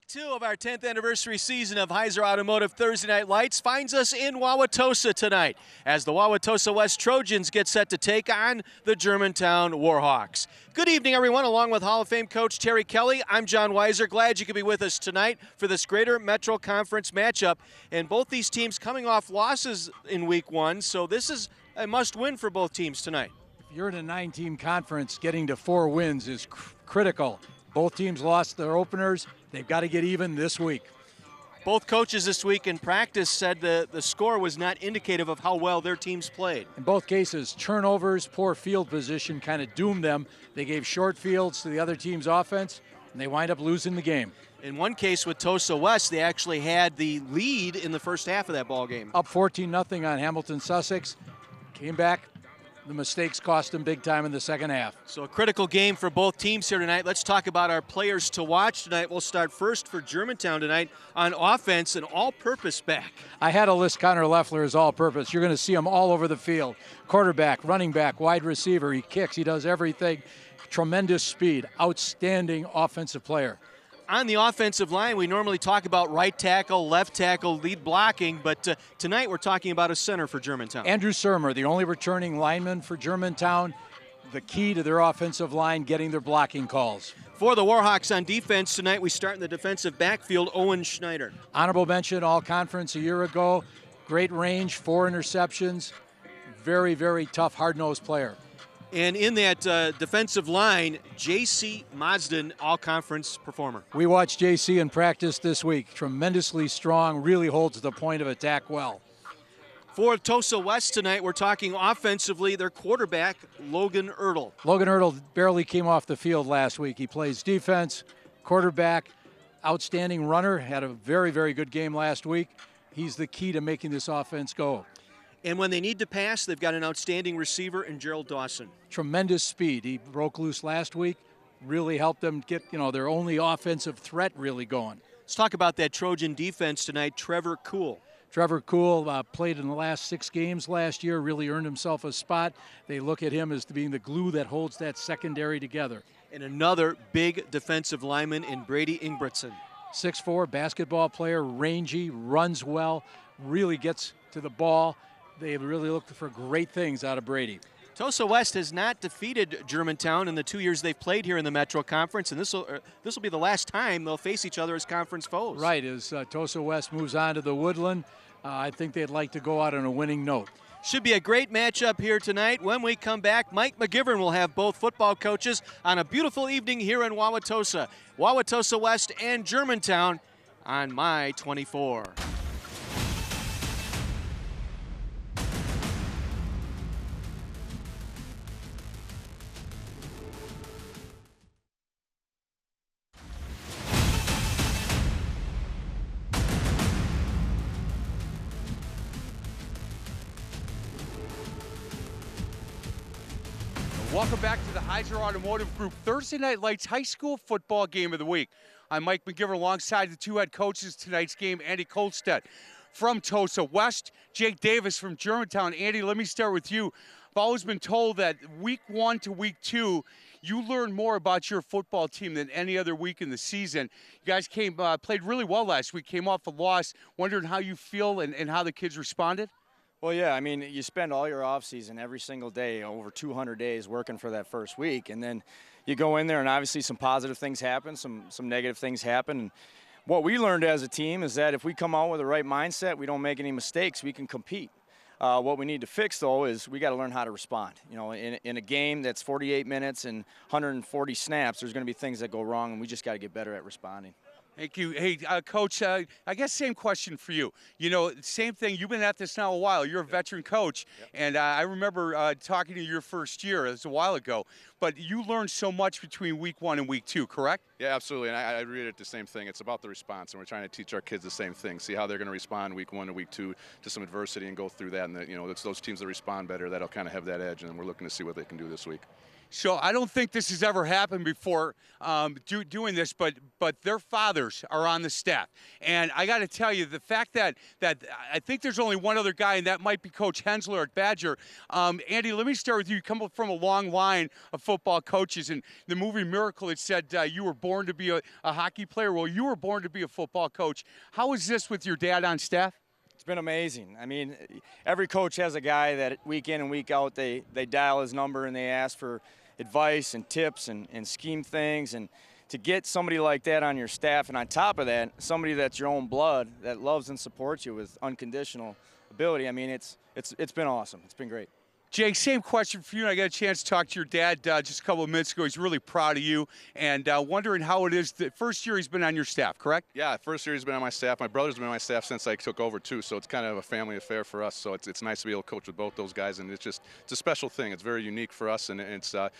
2 of our 10th anniversary season of Heiser Automotive Thursday Night Lights finds us in Wauwatosa tonight as the Wauwatosa West Trojans get set to take on the Germantown Warhawks. Good evening, everyone. Along with Hall of Fame coach Terry Kelly, I'm John Weiser. Glad you could be with us tonight for this Greater Metro Conference matchup. And both these teams coming off losses in Week 1, so this is a must-win for both teams tonight. If you're in a 9-team conference, getting to 4 wins is critical. Both teams lost their openers. They've got to get even this week. Both coaches this week in practice said the score was not indicative of how well their teams played. In both cases, turnovers, poor field position kind of doomed them. They gave short fields to the other team's offense, and they wind up losing the game. In one case with Tosa West, they actually had the lead in the first half of that ball game. Up 14-0 on Hamilton Sussex. Came back. The mistakes cost them big time in the second half. So a critical game for both teams here tonight. Let's talk about our players to watch tonight. We'll start first for Germantown tonight on offense, an all-purpose back. I had to list Connor Leffler as all-purpose. You're going to see him all over the field. Quarterback, running back, wide receiver. He kicks. He does everything. Tremendous speed. Outstanding offensive player. On the offensive line, we normally talk about right tackle, left tackle, lead blocking, but tonight we're talking about a center for Germantown. Andrew Surmer, the only returning lineman for Germantown, the key to their offensive line, getting their blocking calls. For the Warhawks on defense tonight, we start in the defensive backfield, Owen Schneider. Honorable mention, all-conference a year ago. Great range, 4 interceptions. Very, very tough, hard-nosed player. And in that defensive line, J.C. Mazden, all-conference performer. We watched J.C. in practice this week. Tremendously strong, really holds the point of attack well. For Tosa West tonight, we're talking offensively, their quarterback, Logan Ertl. Logan Ertl barely came off the field last week. He plays defense, quarterback, outstanding runner, had a very, very good game last week. He's the key to making this offense go. And when they need to pass, they've got an outstanding receiver in Gerald Dawson. Tremendous speed. He broke loose last week, really helped them get, their only offensive threat really going. Let's talk about that Trojan defense tonight, Trevor Kuhl. Trevor Kuhl played in the last 6 games last year, really earned himself a spot. They look at him as being the glue that holds that secondary together. And another big defensive lineman in Brady Ingebrigtsen. 6'4", basketball player, rangy, runs well, really gets to the ball. They really looked for great things out of Brady. Tosa West has not defeated Germantown in the 2 years they've played here in the Metro Conference, and this will be the last time they'll face each other as conference foes. Right, as Tosa West moves on to the Woodland, I think they'd like to go out on a winning note. Should be a great matchup here tonight. When we come back, Mike McGivern will have both football coaches on a beautiful evening here in Wauwatosa. Wauwatosa West and Germantown on My 24. Welcome back to the Heiser Automotive Group Thursday Night Lights High School Football Game of the Week. I'm Mike McGivern alongside the 2 head coaches tonight's game, Andy Kolstedt from Tosa West, Jake Davis from Germantown. Andy, let me start with you. I've always been told that week 1 to week 2, you learn more about your football team than any other week in the season. You guys played really well last week, came off a loss. Wondering how you feel and how the kids responded? Well, yeah, I mean, you spend all your off season every single day, over 200 days working for that first week, and then you go in there and obviously some positive things happen, some negative things happen. And what we learned as a team is that if we come out with the right mindset, we don't make any mistakes, we can compete. What we need to fix, though, is we got to learn how to respond. In a game that's 48 minutes and 140 snaps, there's going to be things that go wrong, and we just got to get better at responding. Thank you. Hey, Coach, I guess same question for you. Same thing. You've been at this now a while. You're a veteran coach, and I remember talking to you your first year. It was a while ago. But you learned so much between week 1 and week 2, correct? Yeah, absolutely. And I read it the same thing. It's about the response, and we're trying to teach our kids the same thing. See how they're going to respond week 1 to week 2 to some adversity and go through that. And it's those teams that respond better that'll kind of have that edge, and we're looking to see what they can do this week. So I don't think this has ever happened before, doing this, but their fathers are on the staff. And I got to tell you, the fact that I think there's only one other guy, and that might be Coach Hensler at Badger. Andy, let me start with you. You come from a long line of football coaches. And the movie Miracle, it said you were born to be a hockey player. Well, you were born to be a football coach. How is this with your dad on staff? It's been amazing. I mean, every coach has a guy that week in and week out, they dial his number and they ask for advice and tips and scheme things. And to get somebody like that on your staff, and on top of that, somebody that's your own blood that loves and supports you with unconditional ability, I mean, it's been awesome. It's been great. Jake, same question for you. I got a chance to talk to your dad just a couple of minutes ago. He's really proud of you and wondering how it is. The first year he's been on your staff, correct? Yeah, first year he's been on my staff. My brother's been on my staff since I took over too, so it's kind of a family affair for us. So it's nice to be able to coach with both those guys, and it's a special thing. It's very unique for us, and it's a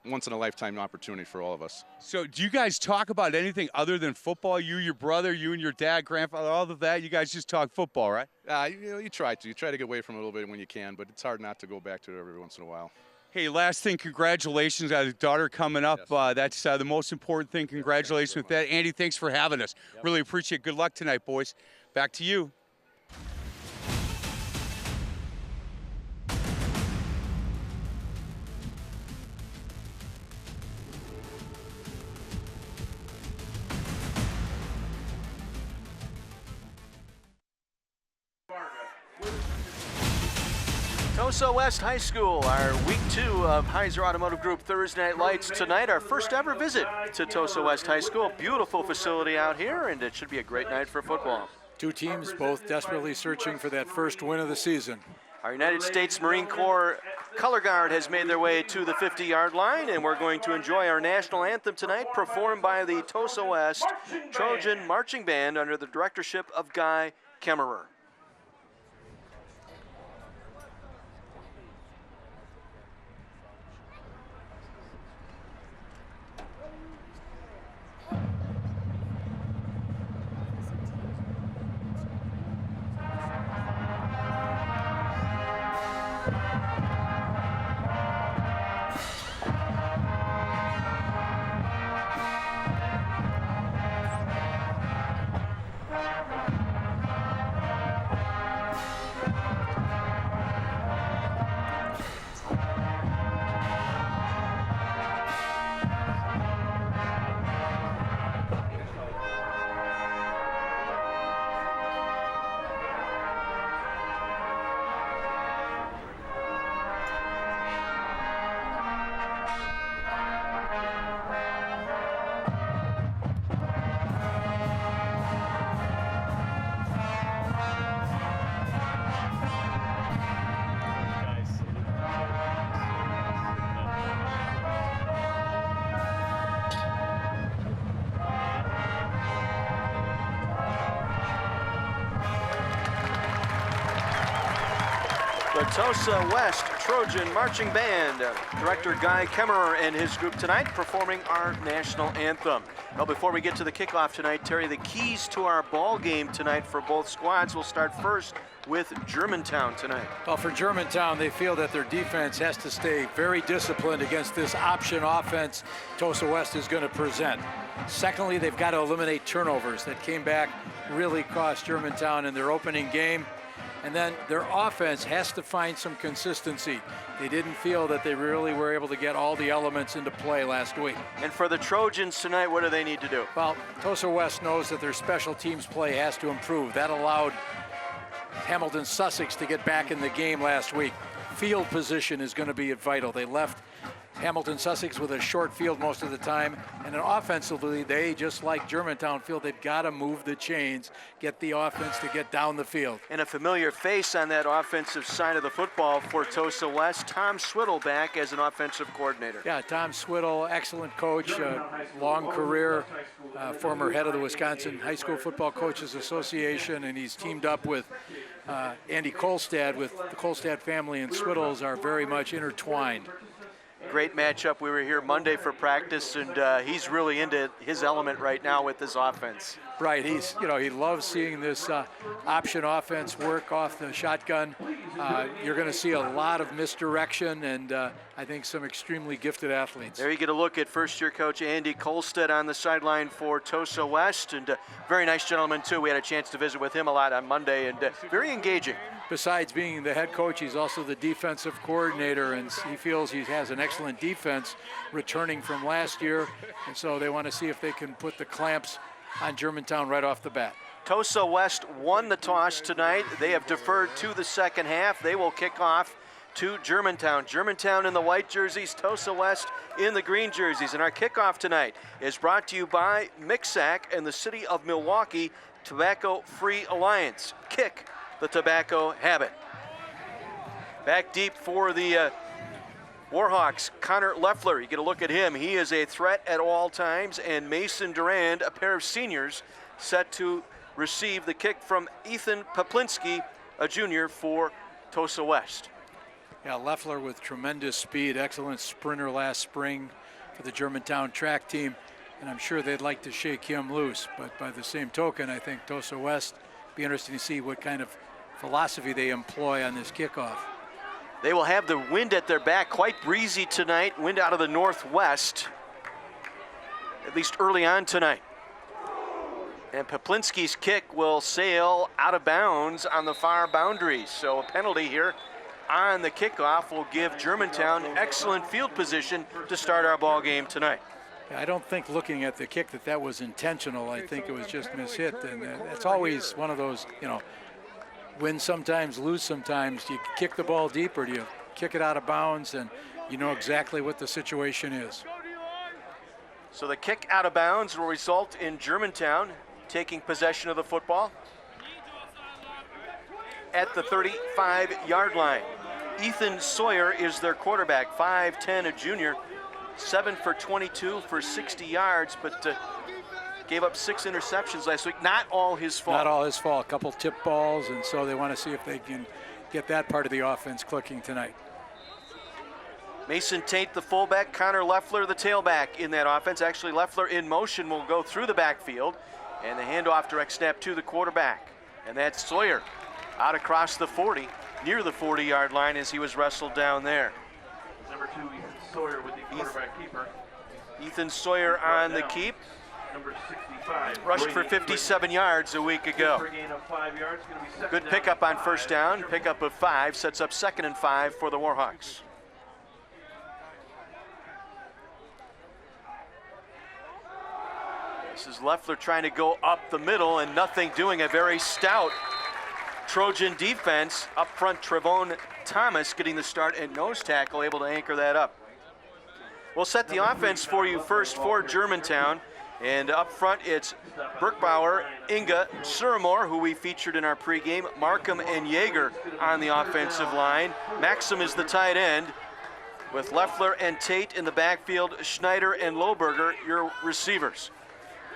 once-in-a-lifetime opportunity for all of us. So do you guys talk about anything other than football? You, your brother, you and your dad, grandfather, all of that? You guys just talk football, right? You try to. You try to get away from it a little bit when you can, but it's hard not to go back to it every once in a while. Hey, last thing, congratulations on your daughter coming up. Yes. That's the most important thing. Congratulations with that. Andy, thanks for having us. Yep. Really appreciate it. Good luck tonight, boys. Back to you. Tosa West High School, our week 2 of Heiser Automotive Group Thursday Night Lights tonight. Our first ever visit to Tosa West High School. Beautiful facility out here, and it should be a great night for football. Two teams both desperately searching for that first win of the season. Our United States Marine Corps color guard has made their way to the 50-yard line, and we're going to enjoy our national anthem tonight, performed by the Tosa West Trojan Marching Band under the directorship of Guy Kemmerer. The Tosa West Trojan Marching Band, Director Guy Kemmerer and his group tonight performing our national anthem. Well, before we get to the kickoff tonight, Terry, the keys to our ball game tonight for both squads will start first with Germantown tonight. Well, for Germantown, they feel that their defense has to stay very disciplined against this option offense Tosa West is going to present. Secondly, they've got to eliminate turnovers that came back, really cost Germantown in their opening game. And then their offense has to find some consistency. They didn't feel that they really were able to get all the elements into play last week. And for the Trojans tonight, what do they need to do? Well, Tosa West knows that their special teams play has to improve. That allowed Hamilton Sussex to get back in the game last week. Field position is going to be vital. They left Hamilton Sussex with a short field most of the time, and then offensively, they, just like Germantown, feel they've got to move the chains, get the offense to get down the field. And a familiar face on that offensive side of the football for Tosa West, Tom Swiddle back as an offensive coordinator. Yeah, Tom Swiddle, excellent coach, long career, former head of the Wisconsin High School Football Coaches Association, and he's teamed up with Andy Kolstad, with the Kolstad family, and Swiddles are very much intertwined. Great matchup. We were here Monday for practice, and he's really into his element right now with this offense. Right, he loves seeing this option offense work off the shotgun. you're going to see a lot of misdirection and I think some extremely gifted athletes. There you get a look at first-year coach Andy Kolstead on the sideline for Tosa West, and very nice gentleman too. We had a chance to visit with him a lot on Monday, and very engaging. Besides being the head coach, he's also the defensive coordinator, and he feels he has an excellent defense returning from last year, and so they want to see if they can put the clamps on Germantown right off the bat. Tosa West won the toss tonight. They have deferred to the second half. They will kick off to Germantown. Germantown in the white jerseys, Tosa West in the green jerseys. And our kickoff tonight is brought to you by Mixac and the City of Milwaukee Tobacco Free Alliance. Kick the tobacco habit. Back deep for the Warhawks, Connor Leffler. You get a look at him. He is a threat at all times. And Mason Durand, a pair of seniors, set to receive the kick from Ethan Poplinski, a junior for Tosa West. Yeah, Leffler with tremendous speed, excellent sprinter last spring for the Germantown track team, and I'm sure they'd like to shake him loose. But by the same token, I think Tosa West be interesting to see what kind of philosophy they employ on this kickoff. They will have the wind at their back, quite breezy tonight, wind out of the northwest, at least early on tonight. And Poplinski's kick will sail out of bounds on the far boundaries. So a penalty here on the kickoff will give Germantown excellent field position to start our ball game tonight. I don't think looking at the kick that was intentional. I think it was just mishit, and it's always one of those, you know, win sometimes, lose sometimes. Do you kick the ball deep or do you kick it out of bounds, and you know exactly what the situation is. So the kick out of bounds will result in Germantown taking possession of the football at the 35-yard line. Ethan Sawyer is their quarterback, 5'10", a junior, 7 for 22 for 60 yards, but gave up 6 interceptions last week. Not all his fault. Not all his fault. A couple tip balls, and so they want to see if they can get that part of the offense clicking tonight. Mason Tate, the fullback, Connor Leffler, the tailback in that offense. Actually, Leffler in motion will go through the backfield, and the handoff direct snap to the quarterback. And that's Sawyer out across the 40, near the 40-yard line as he was wrestled down there. Number 2, Ethan Sawyer with the quarterback keeper. Ethan Sawyer on the keep. Number 65. Rushed for 57 yards a week ago. Gain of 5 yards. Good pickup on first down. Pickup of 5 sets up 2nd and 5 for the Warhawks. This is Leffler trying to go up the middle and nothing doing. A very stout Trojan defense. Up front, Trevone Thomas getting the start at nose tackle, able to anchor that up. We'll set the offense for you first for Germantown. And up front, it's Birkbauer, Inga, Suramore, who we featured in our pregame, Markham and Yeager on the offensive line. Maxim is the tight end, with Leffler and Tate in the backfield, Schneider and Lohberger, your receivers.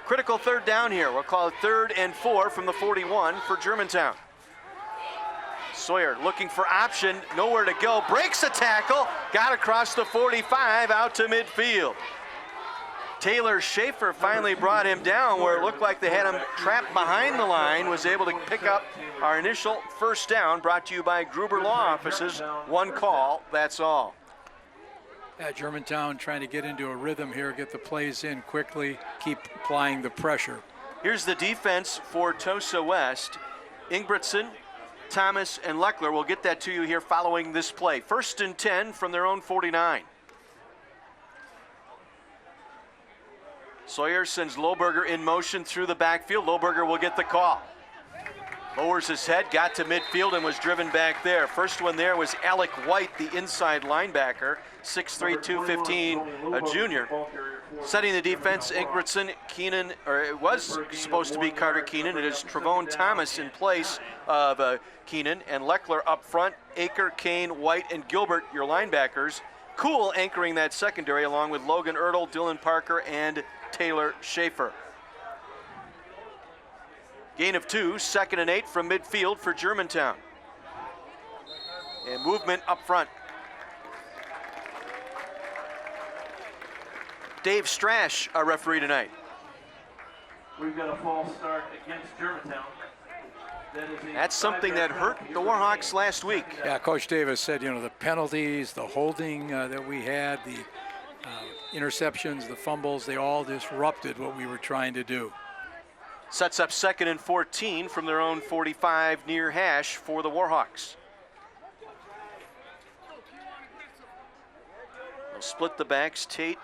Critical third down here. We'll call it 3rd and 4 from the 41 for Germantown. Sawyer looking for option, nowhere to go, breaks a tackle, got across the 45 out to midfield. Taylor Schaefer finally brought him down where it looked like they had him trapped behind the line, was able to pick up our initial first down, brought to you by Gruber Law Offices. One call, that's all. Yeah, Germantown trying to get into a rhythm here, get the plays in quickly, keep applying the pressure. Here's the defense for Tosa West. Ingebrigtsen, Thomas, and Lechler. We'll get that to you here following this play. 1st and 10 from their own 49. Sawyer sends Lohberger in motion through the backfield. Lohberger will get the call. Lowers his head, got to midfield, and was driven back there. First one there was Alec White, the inside linebacker, 6'3", 215, a junior. Setting the defense, Ingebrigtsen, Keenan, or it was supposed to be Carter Keenan. It is Trevone Thomas in place of Keenan, and Lechler up front, Aker, Kane, White, and Gilbert, your linebackers. Cool anchoring that secondary along with Logan Ertl, Dylan Parker, and Taylor Schaefer. Gain of 2, 2nd and 8 from midfield for Germantown. And movement up front. Dave Strash, our referee tonight. We've got a false start against Germantown. That's something that hurt the Warhawks last week. Yeah, Coach Davis said, you know, the penalties, the holding that we had, the interceptions, the fumbles, they all disrupted what we were trying to do. Sets up 2nd and 14 from their own 45 near hash for the Warhawks. They'll split the backs. Tate,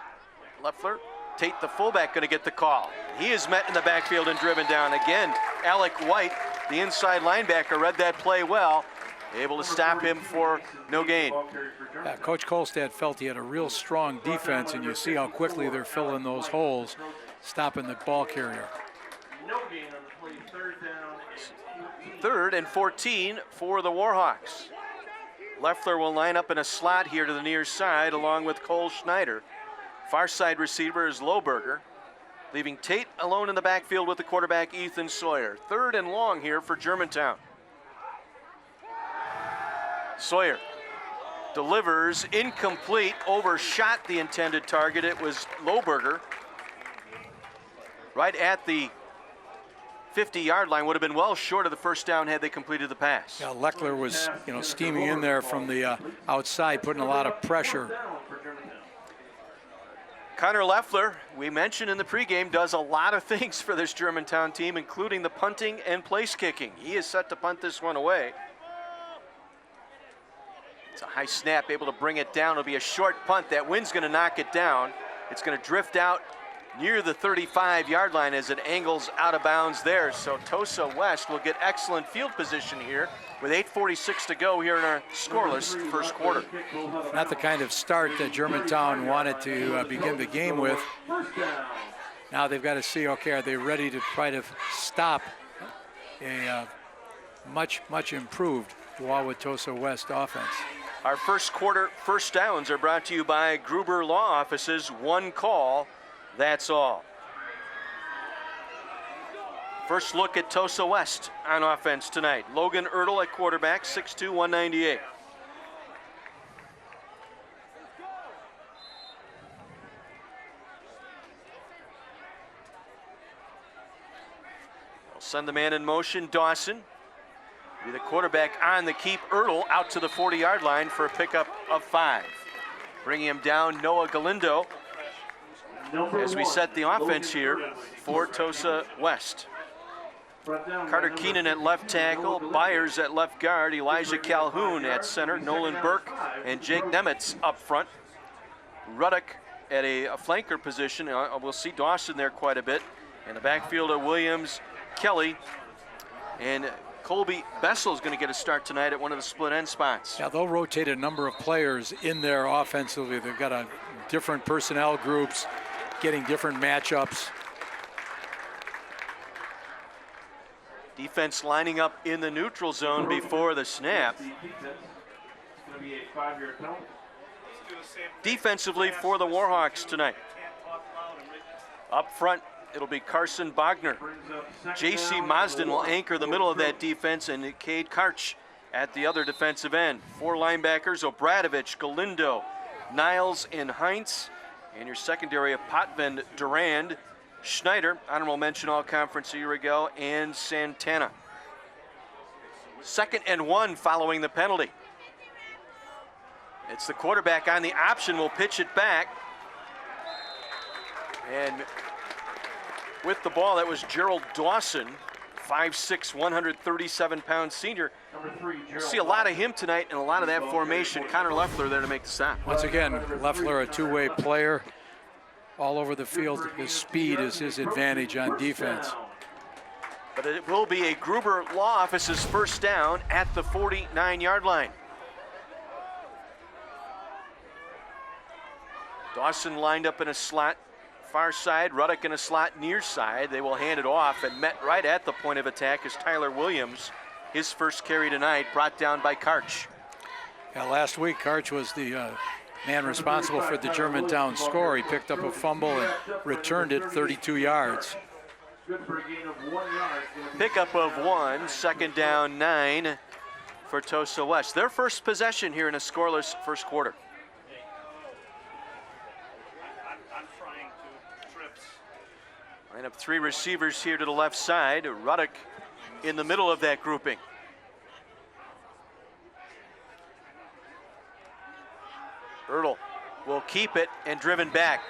Leffler. Tate, the fullback, going to get the call. He is met in the backfield and driven down again. Alec White, the inside linebacker, read that play well, able to stop him for no gain. Coach Kolstad felt he had a real strong defense, and you see how quickly they're filling those holes, stopping the ball carrier. No gain on the play, 3rd down. 3rd and 14 for the Warhawks. Leffler will line up in a slot here to the near side along with Cole Schneider. Far side receiver is Lohberger, leaving Tate alone in the backfield with the quarterback Ethan Sawyer. 3rd and long here for Germantown. Sawyer delivers incomplete, overshot the intended target. It was Lohberger right at the 50-yard line. Would have been well short of the first down had they completed the pass. Yeah, Lechler was, you know, steaming in there from the outside, putting a lot of pressure. Connor Leffler, we mentioned in the pregame, does a lot of things for this Germantown team, including the punting and place kicking. He is set to punt this one away. It's a high snap, able to bring it down. It'll be a short punt. That wind's going to knock it down. It's going to drift out near the 35-yard line as it angles out of bounds there. So Tosa West will get excellent field position here with 8:46 to go here in our scoreless first quarter. Not the kind of start that Germantown wanted to begin the game with. Now they've got to see, okay, are they ready to try to stop a much improved Wauwatosa West offense? Our first quarter first downs are brought to you by Gruber Law Offices. One call, that's all. First look at Tosa West on offense tonight. Logan Ertl at quarterback, 6'2", 198. They'll send the man in motion, Dawson. Be the quarterback on the keep. Ertl out to the 40-yard line for a pickup of 5. Bringing him down, Noah Galindo, as we set the offense here for Tosa West. Carter Keenan at left tackle, Byers at left guard, Elijah Calhoun at center, Nolan Burke and Jake Nemitz up front. Ruddock at a flanker position. We'll see Dawson there quite a bit. In the backfield of Williams, Kelly, and Colby Bessel is going to get a start tonight at one of the split end spots. Yeah, they'll rotate a number of players in there offensively. They've got a different personnel groups, getting different matchups. Defense lining up in the neutral zone before the snap. Defensively for the Warhawks tonight. Up front, it'll be Carson Bogner. J.C. Mazden will anchor the middle of that defense, and Cade Karch at the other defensive end. 4 linebackers, Obradovich, Galindo, Niles, and Heinz. And your secondary of Potvin, Durand, Schneider, honorable mention all-conference a year ago, and Santana. 2nd and 1 following the penalty. It's the quarterback on the option, will pitch it back. And with the ball, that was Gerald Dawson, 5'6", 137-pound senior. We'll see a lot of him tonight and a lot of that formation. Connor Leffler there to make the stop. Once again, Leffler, a two-way player. All over the field, his speed is his advantage on defense. But it will be a Gruber Law Office's first down at the 49-yard line. Dawson lined up in a slot far side, Ruddock in a slot near side. They will hand it off, and met right at the point of attack is Tyler Williams. His first carry tonight, brought down by Karch. Yeah, last week, Karch was the man responsible for the Germantown score. He picked up a fumble and returned it 32 yards. Pickup of 1, 2nd down 9 for Tosa West. Their first possession here in a scoreless first quarter. Line up 3 receivers here to the left side. Ruddock in the middle of that grouping. Ertl will keep it and driven back.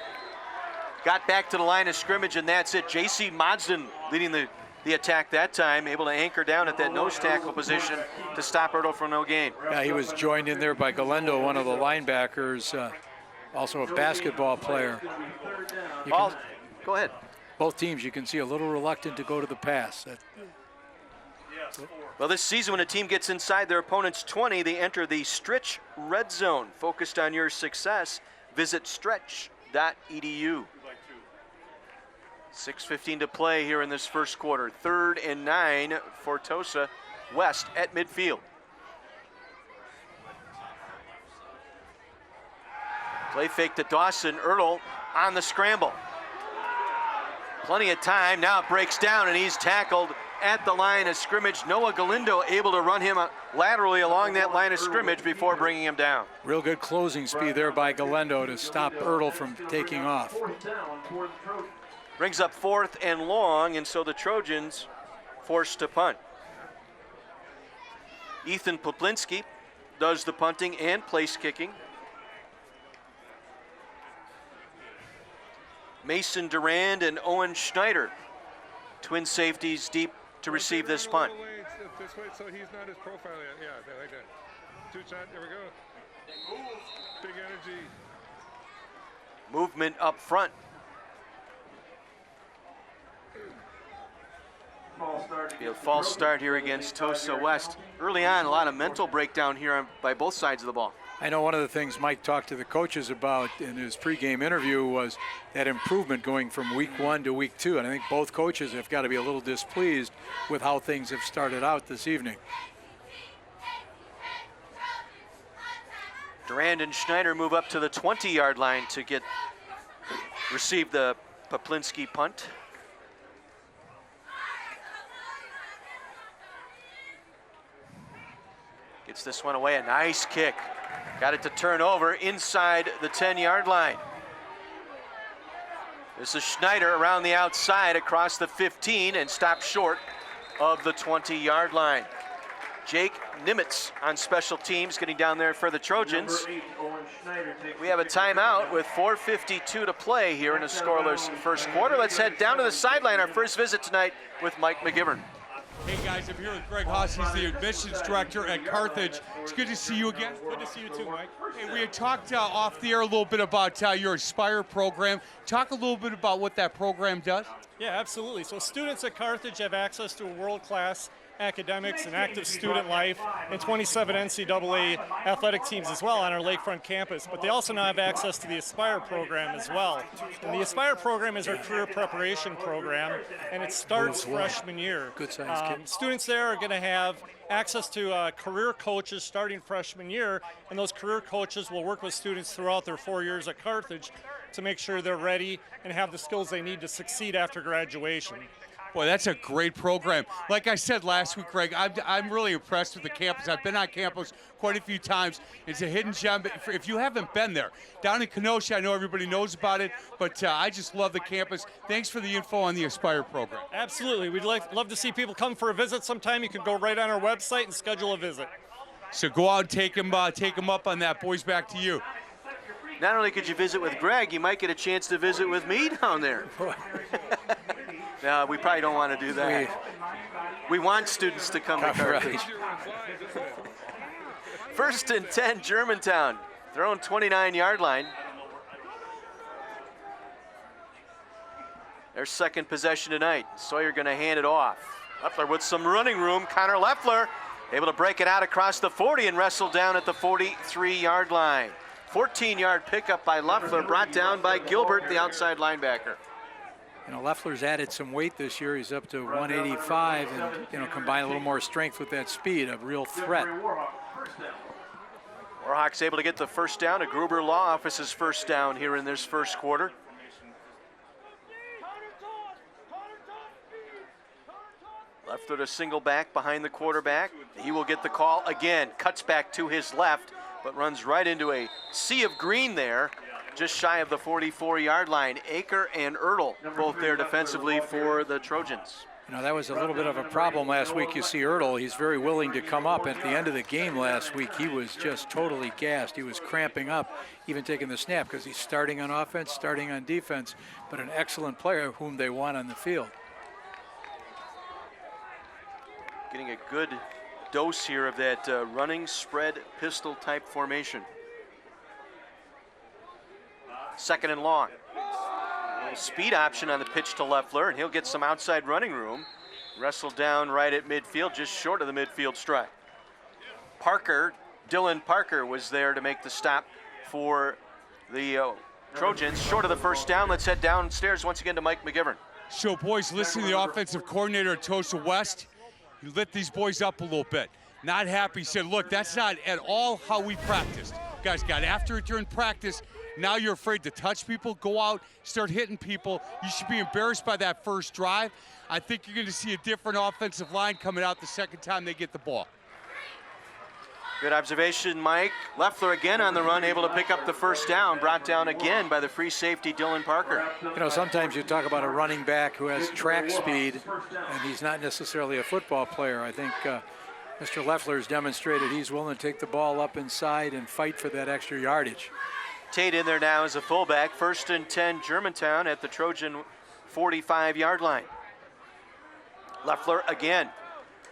Got back to the line of scrimmage, and that's it. J.C. Madsden leading the attack that time, able to anchor down at that nose tackle position to stop Ertl from no gain. Yeah, he was joined in there by Galendo, one of the linebackers, also a basketball player. Go ahead. Both teams, you can see a little reluctant to go to the pass. Well, this season, when a team gets inside their opponent's 20, they enter the Stretch Red Zone. Focused on your success, visit stretch.edu. 6:15 to play here in this first quarter. 3rd and 9 for Tosa West at midfield. Play fake to Dawson. Ertl on the scramble. Plenty of time. Now it breaks down, and he's tackled at the line of scrimmage. Noah Galindo able to run him laterally along that line of scrimmage before bringing him down. Real good closing speed there by Galendo to stop Ertl from taking off. Brings up 4th and long, and so the Trojans forced to punt. Ethan Poplinski does the punting and place kicking. Mason Durand and Owen Schneider, twin safeties deep to receive this punt. This way, so he's not his profile yet. Yeah, I like that. 2 shot, there we go. Big energy. Movement up front. Be a false start here against Tosa West. Early on, a lot of mental breakdown here by both sides of the ball. I know one of the things Mike talked to the coaches about in his pregame interview was that improvement going from week 1 to week 2. And I think both coaches have got to be a little displeased with how things have started out this evening. Durand and Schneider move up to the 20-yard line to receive the Poplinski punt. Gets this one away, a nice kick. Got it to turn over inside the 10-yard line. This is Schneider around the outside across the 15 and stopped short of the 20-yard line. Jake Nimitz on special teams getting down there for the Trojans. We have a timeout with 4:52 to play here in a scoreless first quarter. Let's head down to the sideline, our first visit tonight with Mike McGivern. Hey guys, I'm here with Greg Haas. He's the admissions director at Carthage. It's good to see you again. Good to see you too, Mike. Hey, we had talked off the air a little bit about your Aspire program. Talk a little bit about what that program does. Yeah, absolutely. So students at Carthage have access to a world-class academics and active student life and 27 NCAA athletic teams as well on our Lakefront campus. But they also now have access to the Aspire program as well. And the Aspire program is our career preparation program, and it starts freshman year. Good size kid. Students there are going to have access to career coaches starting freshman year, and those career coaches will work with students throughout their 4 years at Carthage to make sure they're ready and have the skills they need to succeed after graduation. Boy, that's a great program. Like I said last week, Greg, I'm really impressed with the campus. I've been on campus quite a few times. It's a hidden gem. If you haven't been there, down in Kenosha, I know everybody knows about it, but I just love the campus. Thanks for the info on the Aspire program. Absolutely. We'd love to see people come for a visit sometime. You can go right on our website and schedule a visit. So go out and take them up on that. Boys, back to you. Not only could you visit with Greg, you might get a chance to visit with me down there. No, we probably don't want to do that. We want students to come to Carthage. 1st and 10, Germantown. Their own 29-yard line. Their second possession tonight. Sawyer going to hand it off. Leffler with some running room. Connor Leffler able to break it out across the 40 and wrestle down at the 43-yard line. 14-yard pickup by Leffler, brought down by Gilbert, the outside linebacker. You know, Leffler's added some weight this year. He's up to 185 and, you know, combine a little more strength with that speed, a real threat. Warhawks able to get the first down. A Gruber Law Office's first down here in this first quarter. Leffler to single back behind the quarterback. He will get the call again. Cuts back to his left, but runs right into a sea of green there, just shy of the 44-yard line. Aker and Ertl both there defensively for the Trojans. You know, that was a little bit of a problem last week. You see Ertl, he's very willing to come up. At the end of the game last week, he was just totally gassed. He was cramping up, even taking the snap, because he's starting on offense, starting on defense, but an excellent player whom they want on the field. Getting a good dose here of that running spread pistol type formation. Second and long. Speed option on the pitch to Leffler, and he'll get some outside running room. Wrestled down right at midfield, just short of the midfield stripe. Dylan Parker was there to make the stop for the Trojans. Short of the first down. Let's head downstairs once again to Mike McGivern. So, boys, listen to the offensive coordinator at Tosa West. He lit these boys up a little bit. Not happy. He said, look, that's not at all how we practiced. Guys got after it during practice. Now you're afraid to touch people, go out, start hitting people. You should be embarrassed by that first drive. I think you're going to see a different offensive line coming out the second time they get the ball. Good observation, Mike. Leffler again on the run, able to pick up the first down, brought down again by the free safety, Dylan Parker. You know, sometimes you talk about a running back who has track speed, and he's not necessarily a football player. I think Mr. Leffler has demonstrated he's willing to take the ball up inside and fight for that extra yardage. Tate in there now as a fullback. 1st and 10, Germantown at the Trojan 45-yard line. Leffler again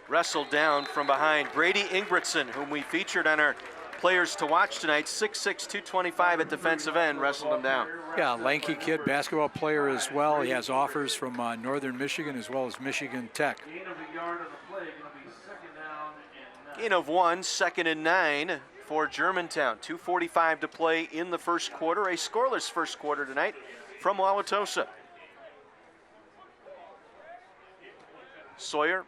wrestled down from behind. Brady Ingebrigtsen, whom we featured on our players to watch tonight, 6'6", 225 at defensive end, wrestled him down. Yeah, lanky kid, basketball player as well. He has offers from Northern Michigan as well as Michigan Tech. Gain of 1, 2nd and 9 for Germantown. 2:45 to play in the first quarter. A scoreless first quarter tonight from Wauwatosa. Sawyer,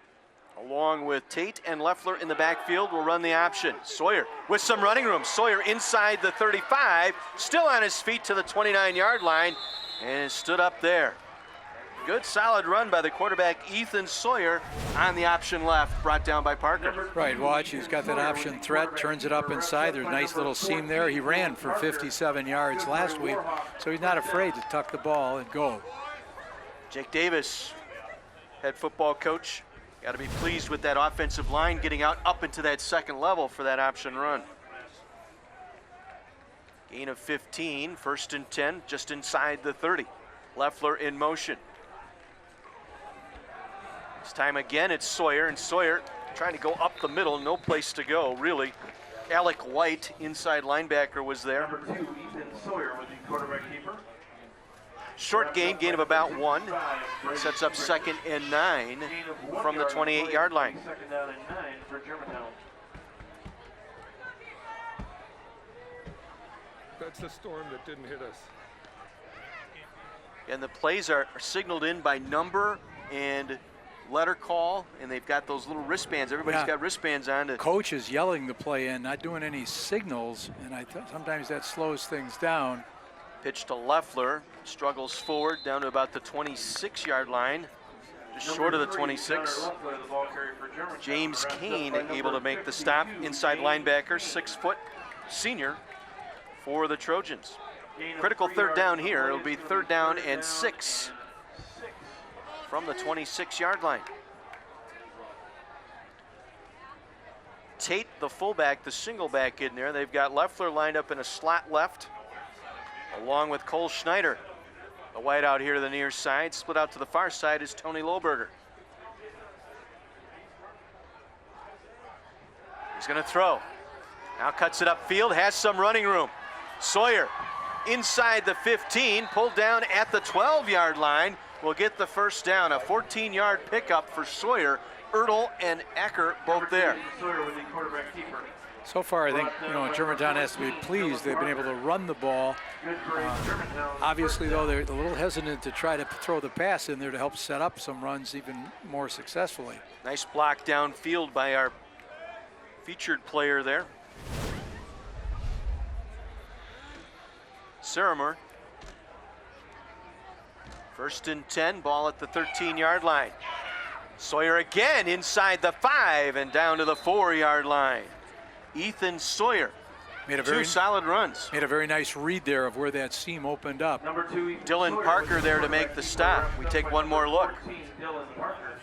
along with Tate and Leffler in the backfield, will run the option. Sawyer with some running room. Sawyer inside the 35, still on his feet to the 29-yard line, and stood up there. Good solid run by the quarterback, Ethan Sawyer, on the option left, brought down by Parker. Right, watch, he's got that option threat, turns it up inside. There's a nice little seam there. He ran for 57 yards last week, so he's not afraid to tuck the ball and go. Jake Davis, head football coach, got to be pleased with that offensive line getting out up into that second level for that option run. Gain of 15, 1st and 10, just inside the 30. Leffler in motion. This time again, it's Sawyer, and Sawyer trying to go up the middle, no place to go, really. Alec White, inside linebacker, was there. Number 2, Ethan Sawyer with the quarterback keeper. Short gain of about 1. Sets up 2nd and 9 from the 28-yard line. 2nd down and 9 for Germantown. That's the storm that didn't hit us. And the plays are signaled in by number and letter call, and they've got those little wristbands. Everybody's got wristbands on. Coach is yelling the play in, not doing any signals, and sometimes that slows things down. Pitch to Leffler, struggles forward down to about the 26-yard line, just short of the 26. James Kane able to make the stop. Inside linebacker, 6-foot senior for the Trojans. Critical third down here. It'll be 3rd down and 6 from the 26-yard line. Tate, the fullback, the single back in there. They've got Leffler lined up in a slot left, along with Cole Schneider. The wide out here to the near side. Split out to the far side is Tony Lohberger. He's going to throw. Now cuts it upfield, has some running room. Sawyer inside the 15, pulled down at the 12-yard line. Will get the first down. A 14-yard pickup for Sawyer. Ertl and Ecker both there. Sawyer with the quarterback keeper. So far, I think Germantown has to be pleased. They've been able to run the ball. Obviously, though, they're a little hesitant to try to throw the pass in there to help set up some runs even more successfully. Nice block downfield by our featured player there. Saramer. 1st and 10, ball at the 13-yard line. Sawyer again inside the 5 and down to the 4-yard line. Ethan Sawyer, made a 2 solid runs. Made a very nice read there of where that seam opened up. Number 2, Dylan Parker there to make the stop. We take one more look. 14, Dylan Parker.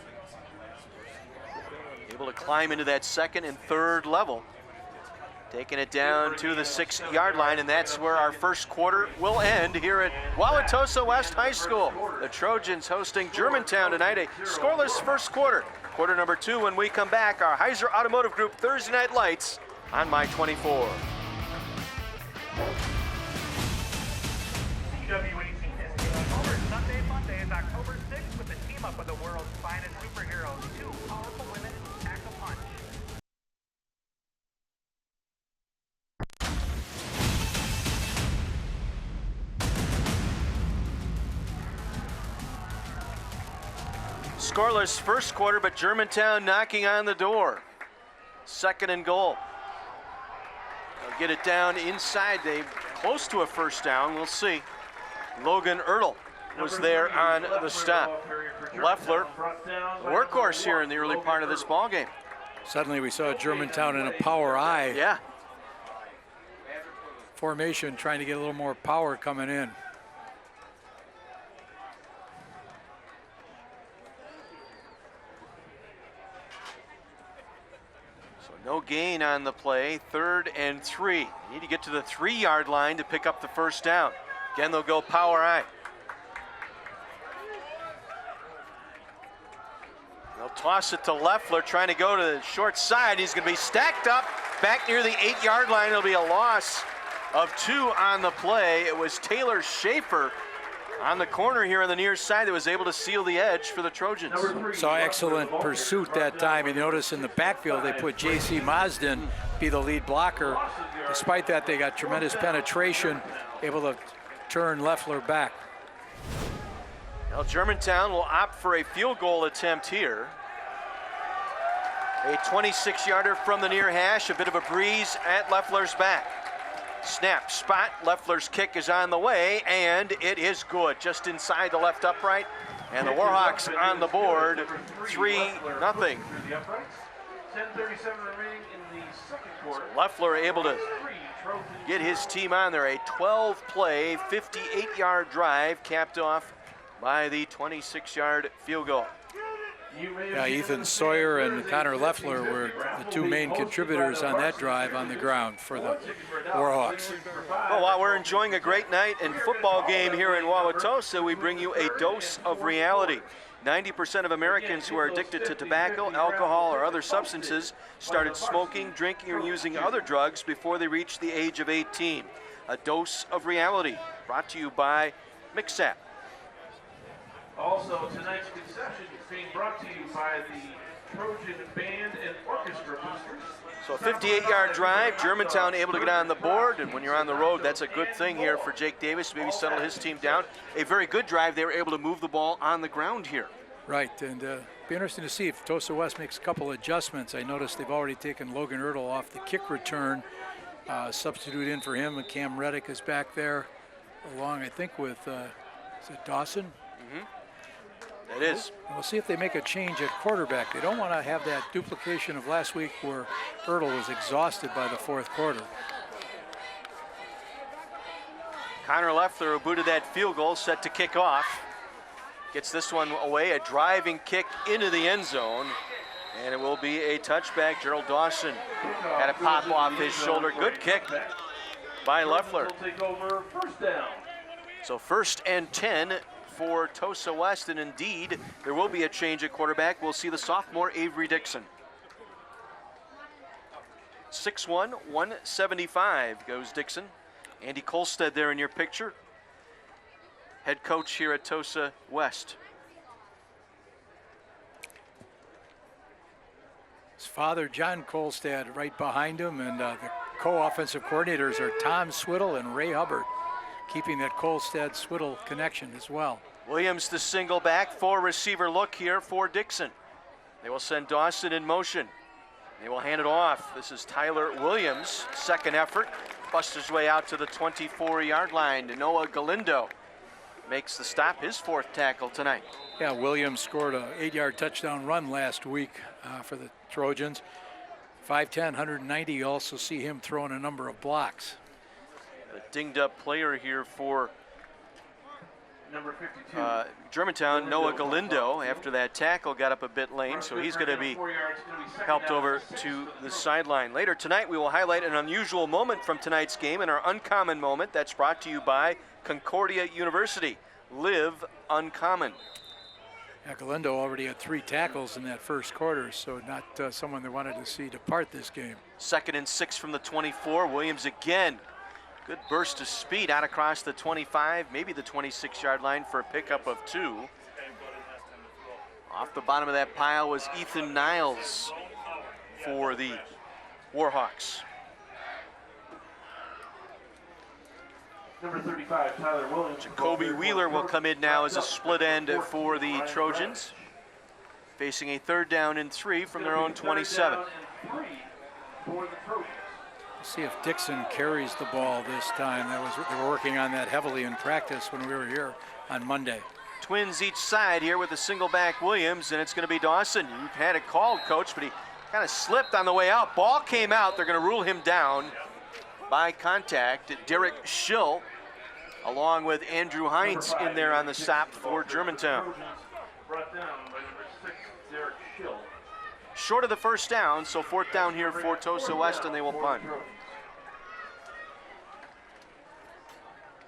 able to climb into that second and third level. Taking it down to the 6-yard line, and that's where our first quarter will end here at Wauwatosa West High School. The Trojans hosting Germantown tonight, a scoreless first quarter. Quarter number 2 when we come back, our Heiser Automotive Group Thursday Night Lights on My 24. CW18 is October Sunday Monday is October 6th with a team up of the world's finest superheroes. 2 powerful women pack a punch. Scoreless first quarter, but Germantown knocking on the door. Second and goal. They'll get it down inside. They close to a first down. We'll see. Logan Ertl was there on the stop. Leffler, workhorse here in the early part of this ball game. Suddenly we saw Germantown in a power I Yeah. formation, trying to get a little more power coming in. So no gain on the play. 3rd and 3. You need to get to the 3-yard line to pick up the first down. Again, they'll go power I. They'll toss it to Leffler, trying to go to the short side. He's going to be stacked up back near the 8-yard line. It'll be a loss of 2 on the play. It was Taylor Schaefer on the corner here on the near side that was able to seal the edge for the Trojans. Saw excellent pursuit that time. And notice in the backfield they put J.C. Mazden be the lead blocker. Despite that, they got tremendous penetration, able to turn Leffler back. Now Germantown will opt for a field goal attempt here. A 26-yarder from the near hash, a bit of a breeze at Leffler's back. Snap, spot, Leffler's kick is on the way, and it is good, just inside the left upright. And the Warhawks on the board, 3-0. 10:37 remaining in the second quarter. Leffler able to get his team on there. A 12-play, 58-yard drive capped off by the 26-yard field goal. Yeah, Ethan Sawyer and Connor Leffler were the 2 main contributors on that drive on the ground for the Warhawks. Well, while we're enjoying a great night and football game here in Wauwatosa, we bring you a dose of reality. 90% of Americans who are addicted to tobacco, alcohol, or other substances started smoking, drinking, or using other drugs before they reached the age of 18. A dose of reality, brought to you by Mixap. Also, tonight's concession is being brought to you by the Trojan Band and Orchestra Boosters. So a 58-yard drive, Germantown able to get on the board, and when you're on the road, that's a good thing here for Jake Davis, maybe settle his team down. A very good drive. They were able to move the ball on the ground here. Right, and be interesting to see if Tosa West makes a couple adjustments. I noticed they've already taken Logan Ertl off the kick return, substitute in for him, and Cam Reddick is back there, along, I think, with, is it Dawson? It is. We'll see if they make a change at quarterback. They don't want to have that duplication of last week where Ertl was exhausted by the 4th quarter. Connor Leffler, who booted that field goal, set to kick off. Gets this one away, a driving kick into the end zone. And it will be a touchback. Gerald Dawson had a pop off his shoulder. Good kick by Leffler. Take over first down. So 1st and 10 for Tosa West, and indeed, there will be a change at quarterback. We'll see the sophomore Avery Dixon. 6'1", 175 goes Dixon. Andy Kolstad there in your picture. Head coach here at Tosa West. His father, John Kolstad, right behind him, and the co-offensive coordinators are Tom Swiddle and Ray Hubbard, keeping that Kolstad-Swiddle connection as well. Williams the single back, 4-receiver look here for Dixon. They will send Dawson in motion. They will hand it off. This is Tyler Williams, second effort. Busts his way out to the 24-yard line. Noah Galindo makes the stop, his 4th tackle tonight. Yeah, Williams scored an 8-yard touchdown run last week for the Trojans. 5'10", 190. You also see him throwing a number of blocks. A dinged up player here for Number 52. Germantown, Noah Galindo, after that tackle, got up a bit lame, so he's going to be helped over to the sideline. Later tonight, we will highlight an unusual moment from tonight's game and our uncommon moment. That's brought to you by Concordia University. Live uncommon. Yeah, Galindo already had 3 tackles in that first quarter, so not someone they wanted to see depart this game. 2nd and 6 from the 24. Williams again. Good burst of speed out across the 25, maybe the 26-yard line for a pickup of 2. Off the bottom of that pile was Ethan Niles for the Warhawks. Number 35, Tyler Williams. Jacoby Wheeler will come in now as a split end for the Trojans, facing a 3rd down and 3 from their own 27. See if Dixon carries the ball this time. They were working on that heavily in practice when we were here on Monday. Twins each side here with a single back Williams, and it's going to be Dawson. You had it called, Coach, but he kind of slipped on the way out. Ball came out. They're going to rule him down by contact. Derek Schill, along with Andrew Heinz in there on the stop for Germantown. Brought down by number 6, Derek Schill. Short of the 1st down, so 4th down here for Tosa West, and they will punt.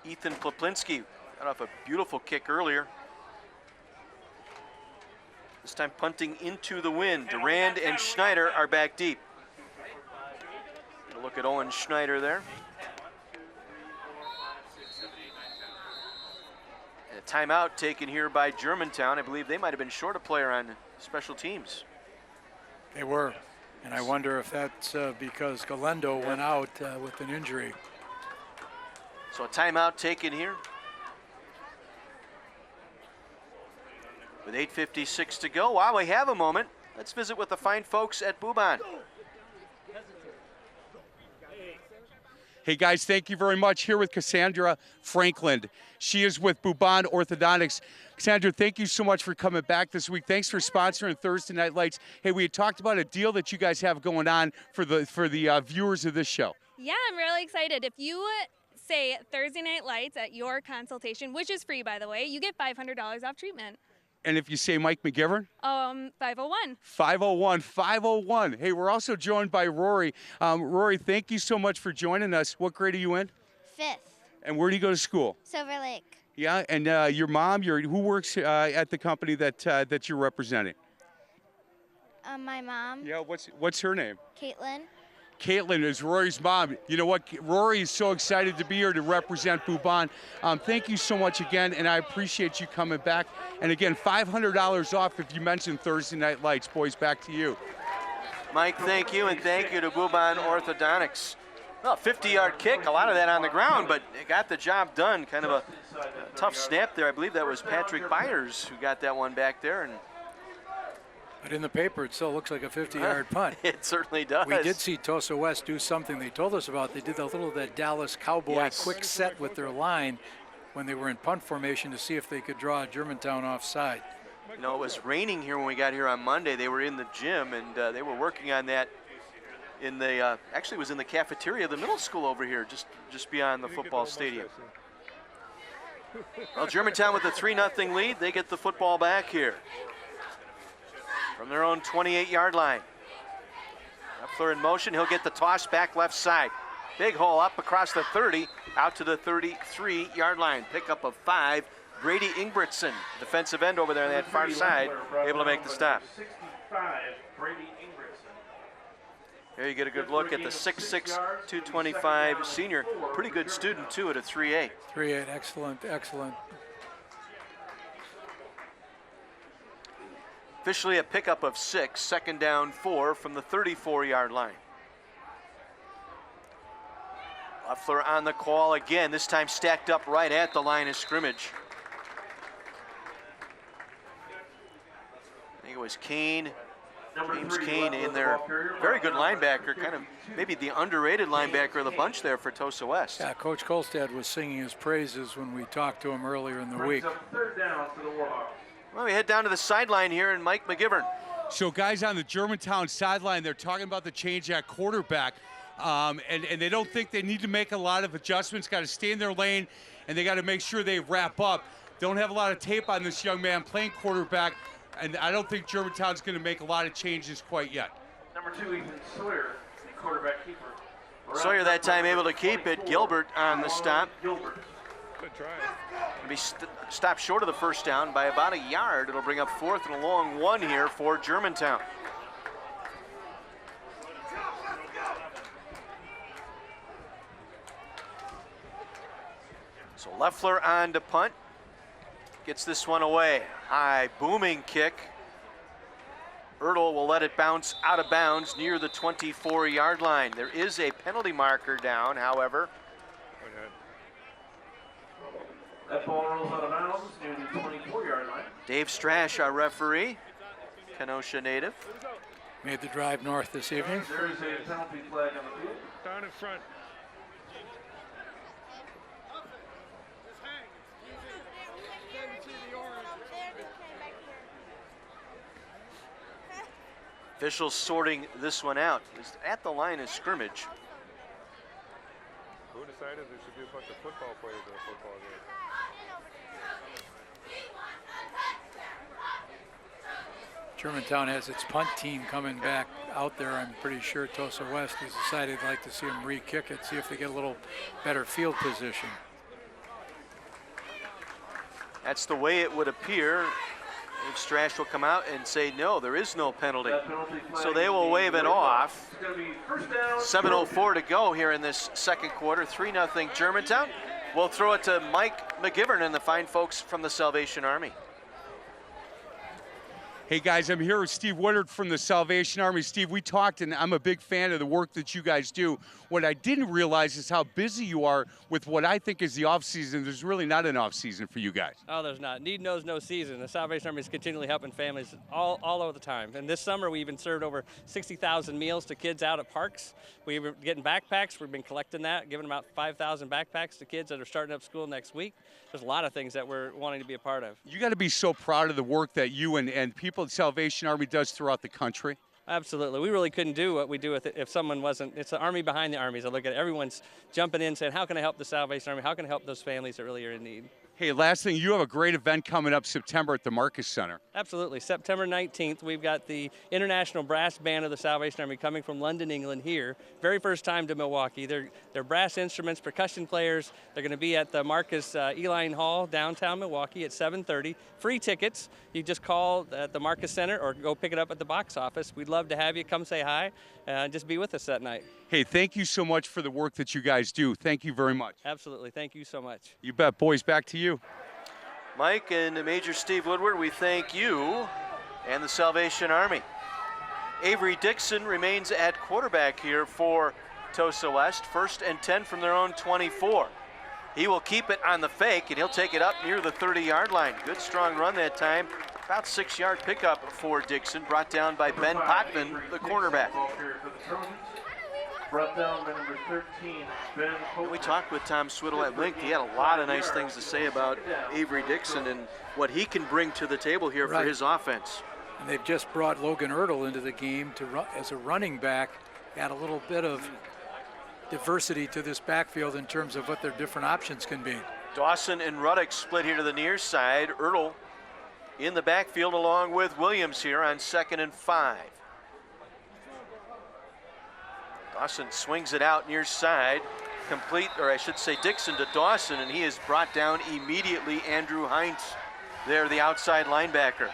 Ethan Ploplinski got off a beautiful kick earlier. This time punting into the wind. Durand and Schneider are back deep. Look at Owen Schneider there. And a timeout taken here by Germantown. I believe they might have been short a player on special teams. They were, and I wonder if that's because Galindo went out with an injury. So a timeout taken here. With 8:56 to go, while we have a moment, let's visit with the fine folks at Bubon. Hey guys, thank you very much. Here with Cassandra Franklin. She is with Bubon Orthodontics. Cassandra, thank you so much for coming back this week. Thanks for sponsoring Thursday Night Lights. Hey, we had talked about a deal that you guys have going on for the viewers of this show. Yeah, I'm really excited. If you say Thursday Night Lights at your consultation, which is free, by the way, you get $500 off treatment. And if you say Mike McGivern? 501. 501. Hey, we're also joined by Rory. Rory, thank you so much for joining us. What grade are you in? 5th. And where do you go to school? Silver Lake. Yeah, and your mom, who works at the company that you're representing? My mom. Yeah, what's her name? Caitlin. Caitlin is Rory's mom. You know what? Rory is so excited to be here to represent Bubon. Thank you so much again, and I appreciate you coming back. And again, $500 off if you mention Thursday Night Lights. Boys, back to you. Mike, thank you, and thank you to Bubon Orthodontics. Well, 50-yard kick, a lot of that on the ground, but it got the job done. Kind of a tough snap there. I believe that was Patrick Byers who got that one back there. And But in the paper, it still looks like a 50-yard punt. It certainly does. We did see Tosa West do something they told us about. They did a little of that Dallas Cowboy quick set with their line when they were in punt formation to see if they could draw Germantown offside. You know, it was raining here when we got here on Monday. They were in the gym, and they were working on that in the, actually it was in the cafeteria of the middle school over here, just beyond the football stadium. Well, Germantown with a 3-0 lead. They get the football back here from their own 28-yard line. Leffler in motion. He'll get the toss back left side. Big hole up across the 30, out to the 33-yard line. Pickup of 5. Brady Ingebrigtsen, defensive end over there on that far side, able to make the stop. 65, Brady Ingebrigtsen. Here you get a good look at the 6'6", 225 senior. Pretty good student, too, at a 3A. 3-8, excellent, excellent. Officially a pickup of 6, 2nd down 4 from the 34-yard line. Leffler on the call again, this time stacked up right at the line of scrimmage. I think it was Kane, James Kane in there. Very good linebacker, kind of maybe the underrated linebacker of the bunch there for Tosa West. Yeah, Coach Kolstad was singing his praises when we talked to him earlier in the week. 3rd down to the Warhawks. Well, we head down to the sideline here, and Mike McGivern. So guys on the Germantown sideline, they're talking about the change at quarterback. And they don't think they need to make a lot of adjustments, got to stay in their lane, and they got to make sure they wrap up. Don't have a lot of tape on this young man playing quarterback, and I don't think Germantown's going to make a lot of changes quite yet. Number 2, Ethan Sawyer, the quarterback keeper. Sawyer that time able to keep it. Gilbert on the stop. Gilbert. Good try. Be stopped short of the first down by about a yard. It'll bring up 4th and a long 1 here for Germantown. So Leffler on to punt. Gets this one away. High booming kick. Ertl will let it bounce out of bounds near the 24-yard line. There is a penalty marker down, however. That ball rolls out of bounds near the 24-yard line. Dave Strash, our referee, Kenosha native. Made the drive north this evening. There is a penalty flag on the field. Down in front. Officials sorting this one out. It's at the line of scrimmage. Who decided there should be a bunch of football players in a football game? Germantown has its punt team coming back out there. I'm pretty sure Tosa West has decided they'd like to see them re-kick it, see if they get a little better field position. That's the way it would appear. Dave Strash will come out and say, no, there is no penalty. So they will wave it off. 7:04 to go here in this second quarter. 3-0 Germantown. We'll throw it to Mike McGivern and the fine folks from the Salvation Army. Hey guys, I'm here with Steve Woodard from the Salvation Army. Steve, we talked, and I'm a big fan of the work that you guys do. What I didn't realize is how busy you are with what I think is the off season. There's really not an off season for you guys. Oh, there's not. Need knows no season. The Salvation Army is continually helping families all over the time. And this summer, we even served over 60,000 meals to kids out at parks. We were getting backpacks. We've been collecting that, giving about 5,000 backpacks to kids that are starting up school next week. There's a lot of things that we're wanting to be a part of. You got to be so proud of the work that you and people at Salvation Army does throughout the country. Absolutely. We really couldn't do what we do with it if someone wasn't. It's the Army behind the armies. I look at it. Everyone's jumping in saying, how can I help the Salvation Army? How can I help those families that really are in need? Hey, last thing, you have a great event coming up September at the Marcus Center. Absolutely. September 19th, we've got the International Brass Band of the Salvation Army coming from London, England here. Very first time to Milwaukee. They're brass instruments, percussion players. They're going to be at the Marcus Eline Hall, downtown Milwaukee at 7:30. Free tickets. You just call at the Marcus Center or go pick it up at the box office. We'd love to have you come say hi and just be with us that night. Hey, thank you so much for the work that you guys do. Thank you very much. Absolutely. Thank you so much. You bet. Boys, back to you. Mike and Major Steve Woodward, we thank you and the Salvation Army. Avery Dixon remains at quarterback here for Tosa West. 1st and 10 from their own 24. He will keep it on the fake, and he'll take it up near the 30-yard line. Good strong run that time. About 6-yard pickup for Dixon, brought down by Ben Potvin, the cornerback. Brought down by number 13, Ben Potvin. We talked with Tom Swiddle at length. He had a lot of nice things to say about Avery Dixon and what he can bring to the table here for his offense. And they've just brought Logan Ertl into the game to run, as a running back, add a little bit of diversity to this backfield in terms of what their different options can be. Dawson and Ruddock split here to the near side. Ertl in the backfield along with Williams here on 2nd and 5. Dawson swings it out near side, complete, or I should say Dixon to Dawson, and he is brought down immediately. Andrew Hines there, the outside linebacker.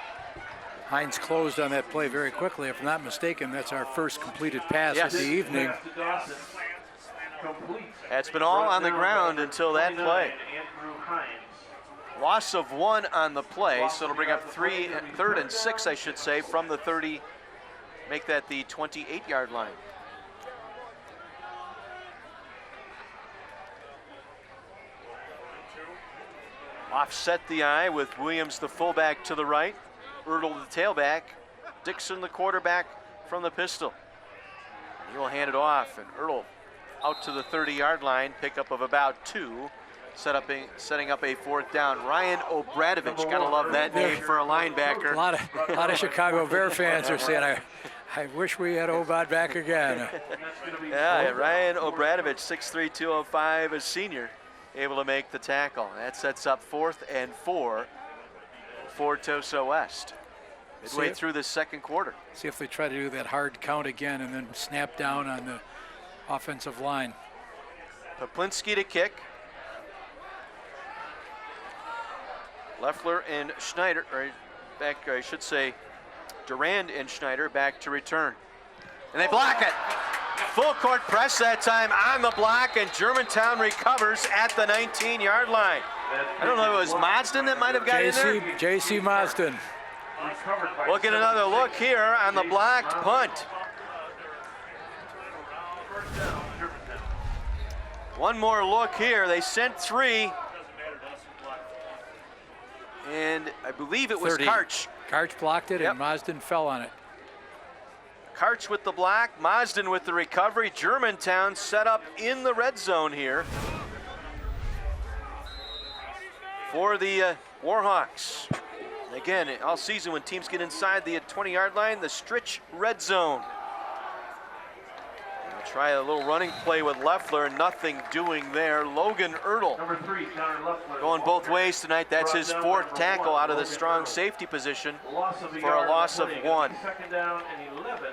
Hines closed on that play very quickly. If I'm not mistaken, that's our first completed pass of the evening. It's been all on the ground until that play. Loss of 1 on the play, so it'll bring up 3rd and 6, I should say, from the 30, make that the 28-yard line. Offset the eye with Williams, the fullback, to the right. Ertl, the tailback. Dixon, the quarterback, from the pistol. And he will hand it off, and Ertl out to the 30-yard line, pickup of about 2, setting up a 4th down. Ryan Obradovich, gotta love that name for a linebacker. A lot of Chicago Bear fans are saying, I wish we had Obad back again. Yeah, Ryan Obradovich, 6'3", 205, a senior. able to make the tackle. That sets up 4th and 4 for Tosa West. Midway through the second quarter. See if they try to do that hard count again and then snap down on the offensive line. Poplinski to kick. Leffler and Schneider, or back, I should say, Durand and Schneider back to return. And they block it. Full court press that time on the block, and Germantown recovers at the 19-yard line. I don't know if it was Marsden that might have got in there. J.C. Marsden. We'll get another look here on the blocked punt. One more look here. They sent 3. And I believe it was 30. Karch. Karch blocked it, and Marsden fell on it. Karch with the block, Marsden with the recovery. Germantown set up in the red zone here for the Warhawks. Again, all season when teams get inside the 20-yard line, the stretch red zone. We'll try a little running play with Leffler, nothing doing there. Logan Ertl going both ways tonight. That's his 4th tackle out of the strong safety position for a loss of 1. Second down and 11.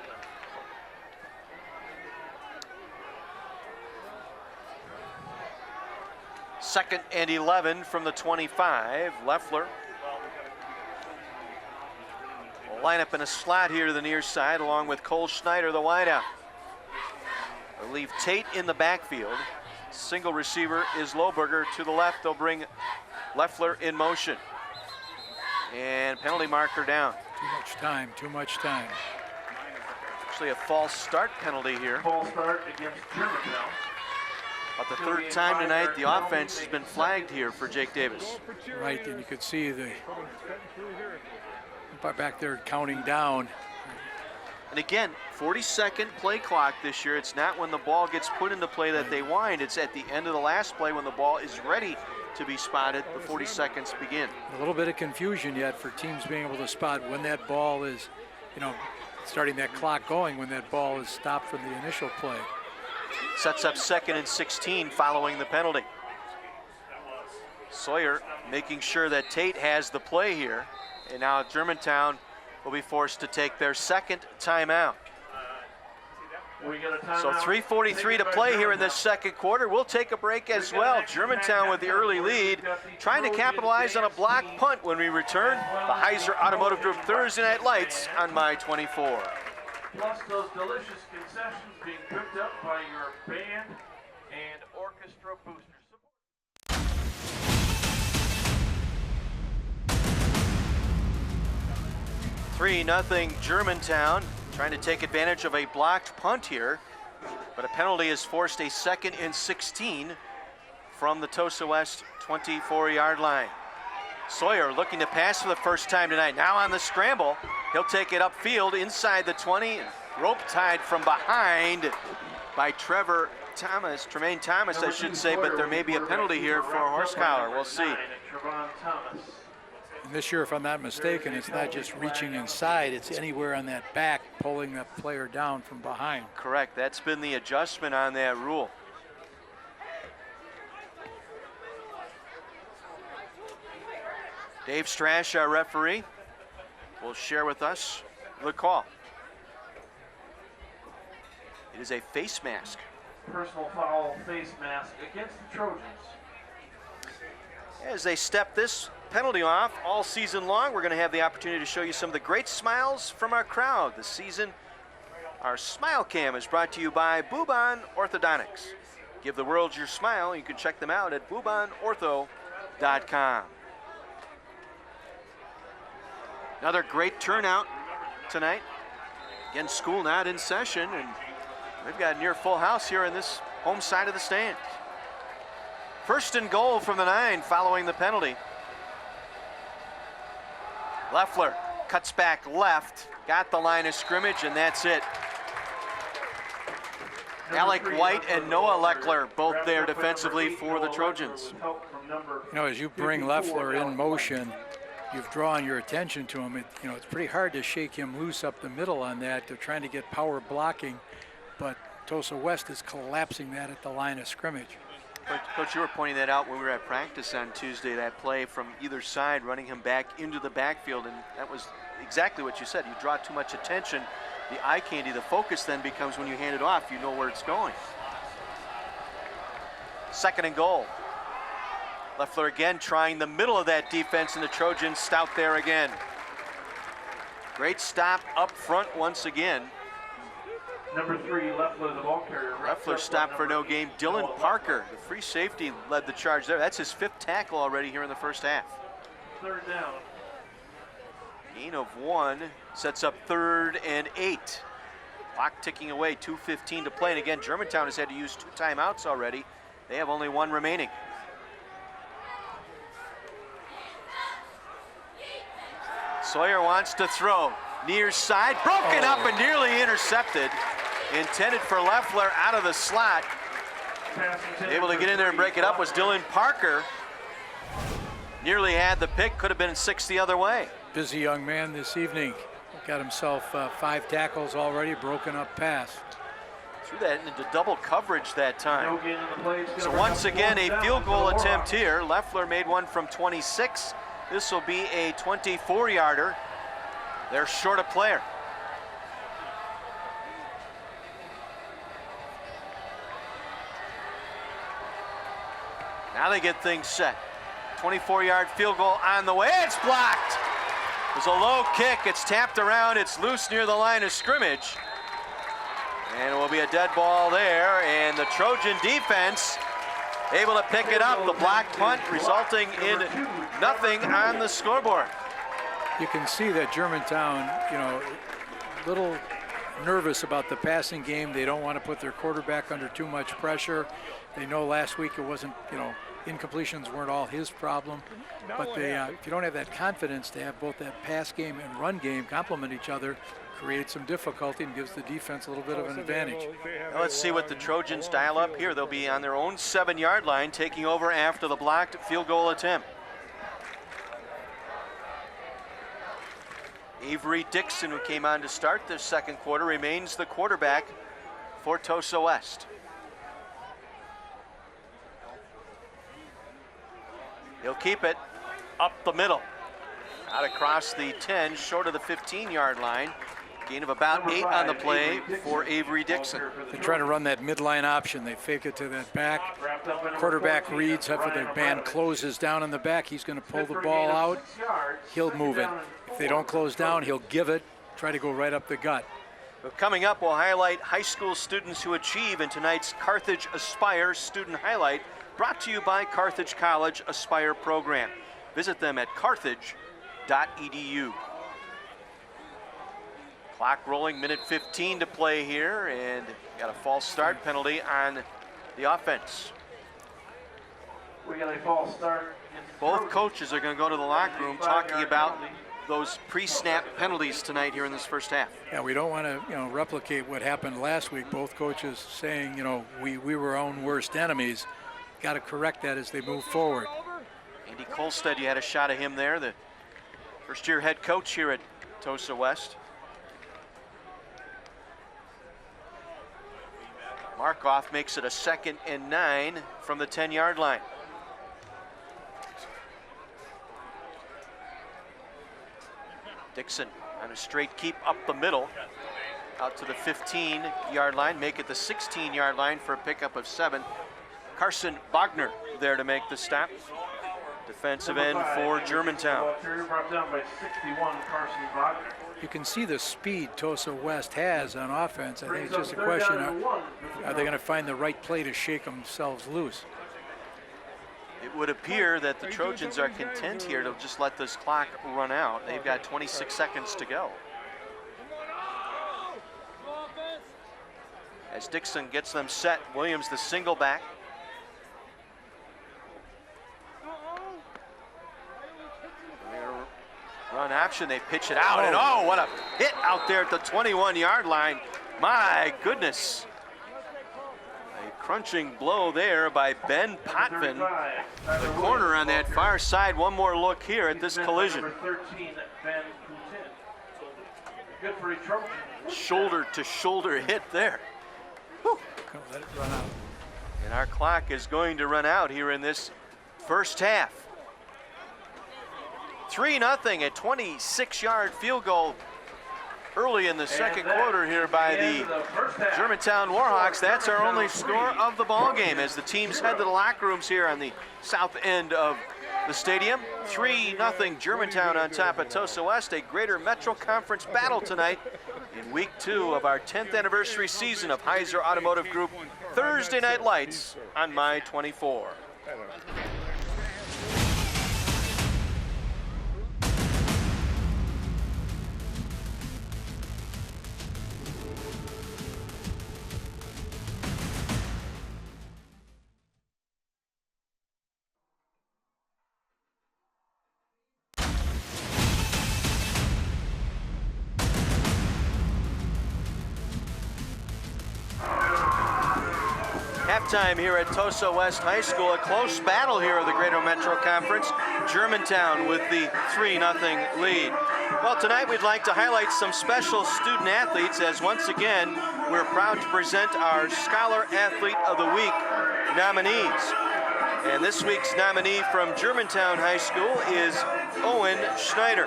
Second and 11 from the 25. Leffler will line up in a slot here to the near side along with Cole Schneider, the wideout. They'll leave Tate in the backfield. Single receiver is Lohberger to the left. They'll bring Leffler in motion. And penalty marker down. Too much time. Actually a false start penalty here. False start against Germantown. About the 3rd time tonight the offense has been flagged here for Jake Davis. Right, and you could see the back there counting down. And again, 40-second play clock this year. It's not when the ball gets put into play that they wind. It's at the end of the last play when the ball is ready to be spotted. The 40 seconds begin. A little bit of confusion yet for teams being able to spot when that ball is, starting that clock going, when that ball is stopped from the initial play. Sets up 2nd and 16 following the penalty. Sawyer making sure that Tate has the play here. And now Germantown will be forced to take their 2nd timeout. So 3:43 to play here in this second quarter. We'll take a break as well. Germantown with the early lead, trying to capitalize on a block punt when we return. The Heiser Automotive Group Thursday Night Lights on My 24. Plus those delicious concessions being cooked up by your band and orchestra boosters. 3-0 Germantown, trying to take advantage of a blocked punt here, but a penalty has forced a 2nd and 16 from the Tosa West 24-yard line. Sawyer looking to pass for the first time tonight. Now on the scramble, he'll take it upfield inside the 20, and rope tied from behind by Tremaine Thomas, I should say, but there may be a penalty here for a horse collar. We'll see. And this year, if I'm not mistaken, it's not just reaching inside, it's anywhere on that back, pulling the player down from behind. Correct, that's been the adjustment on that rule. Dave Strash, our referee, will share with us the call. It is a face mask. Personal foul face mask against the Trojans. As they step this penalty off all season long, we're going to have the opportunity to show you some of the great smiles from our crowd this season. Our Smile Cam is brought to you by Boubon Orthodontics. Give the world your smile. You can check them out at boubonortho.com. Another great turnout tonight. Again, school not in session, and we've got a near full house here in this home side of the stands. 1st and goal from the 9 following the penalty. Leffler cuts back left, got the line of scrimmage, and that's it. Alec White and Noah Leckler both there defensively for the Trojans. As you bring Leffler in motion, you've drawn your attention to him. It's pretty hard to shake him loose up the middle on that. They're trying to get power blocking, but Tosa West is collapsing that at the line of scrimmage. Coach, you were pointing that out when we were at practice on Tuesday, that play from either side, running him back into the backfield, and that was exactly what you said. You draw too much attention, the eye candy, the focus then becomes when you hand it off, you know where it's going. 2nd and goal. Leffler again trying the middle of that defense, and the Trojans stout there again. Great stop up front once again. Number 3, Leffler, the ball carrier. Leffler stopped for no game. Dylan Parker, the free safety, led the charge there. That's his 5th tackle already here in the first half. 3rd down. Gain of 1 sets up 3rd and 8. Clock ticking away, 2:15 to play. And again, Germantown has had to use 2 timeouts already. They have only 1 remaining. Sawyer wants to throw. Near side, broken up and nearly intercepted. Intended for Leffler out of the slot. Able to get in there and break it up was Dylan Parker. Nearly had the pick, could have been 6 the other way. Busy young man this evening. Got himself 5 tackles already, broken up pass. Threw that into double coverage that time. So once again, a field goal attempt here. Leffler made one from 26. This will be a 24-yarder. They're short a player. Now they get things set. 24-yard field goal on the way. It's blocked. There's a low kick. It's tapped around. It's loose near the line of scrimmage. And it will be a dead ball there. And the Trojan defense able to pick it up. The block punt resulting in nothing on the scoreboard. You can see that Germantown, little nervous about the passing game. They don't want to put their quarterback under too much pressure. They know last week it wasn't, incompletions weren't all his problem. But they, if you don't have that confidence to have both that pass game and run game complement each other, creates some difficulty and gives the defense a little bit of an advantage. Now let's see what the Trojans dial up here. They'll be on their own 7-yard line, taking over after the blocked field goal attempt. Avery Dixon, who came on to start this second quarter, remains the quarterback for Tosa West. He'll keep it up the middle. Out across the 10, short of the 15-yard line. Gain of about 8 on the play for Avery Dixon. They try to run that midline option. They fake it to that back. Quarterback reads after the band closes down in the back. He's going to pull the ball out. He'll move it. If they don't close down, he'll give it. Try to go right up the gut. But coming up, we'll highlight high school students who achieve in tonight's Carthage Aspire Student Highlight, brought to you by Carthage College Aspire program. Visit them at carthage.edu. Clock rolling, minute 15 to play here, and got a false start penalty on the offense. We got a false start. Both coaches are going to go to the locker room talking about those pre-snap penalties tonight here in this first half. Yeah, we don't want to, replicate what happened last week. Both coaches saying, we were our own worst enemies. Got to correct that as they move forward. Andy Kolstad, you had a shot of him there, the first-year head coach here at Tosa West. Markoff makes it a 2nd and 9 from the 10-yard line. Dixon on a straight keep up the middle, out to the 15-yard line, make it the 16-yard line for a pickup of 7. Carson Bogner there to make the stop. Defensive end for Germantown. Brought down by 61, Carson Bogner. You can see the speed Tosa West has on offense. I think it's just a question of, are they going to find the right play to shake themselves loose? It would appear that the Trojans are content here to just let this clock run out. They've got 26 seconds to go. As Dixon gets them set, Williams the single back. Run option, they pitch it out, and oh, what a hit out there at the 21-yard line. My goodness. A crunching blow there by Ben Potvin. The corner on that far side. One more look here at this collision. Shoulder to shoulder hit there. Whew. Let it run out. And our clock is going to run out here in this first half. 3-0, a 26-yard field goal early in the second quarter here by the Germantown Warhawks. That's our only score of the ball game as the teams head to the locker rooms here on the south end of the stadium. 3-0 Germantown on top of Tosa West, a Greater Metro Conference battle tonight in week 2 of our 10th anniversary season of Heiser Automotive Group Thursday Night Lights on My 24. Halftime here at Tosa West High School, a close battle here of the Greater Metro Conference. Germantown with the 3-0 lead. Well, tonight we'd like to highlight some special student athletes as once again we're proud to present our Scholar Athlete of the Week nominees. And this week's nominee from Germantown High School is Owen Schneider.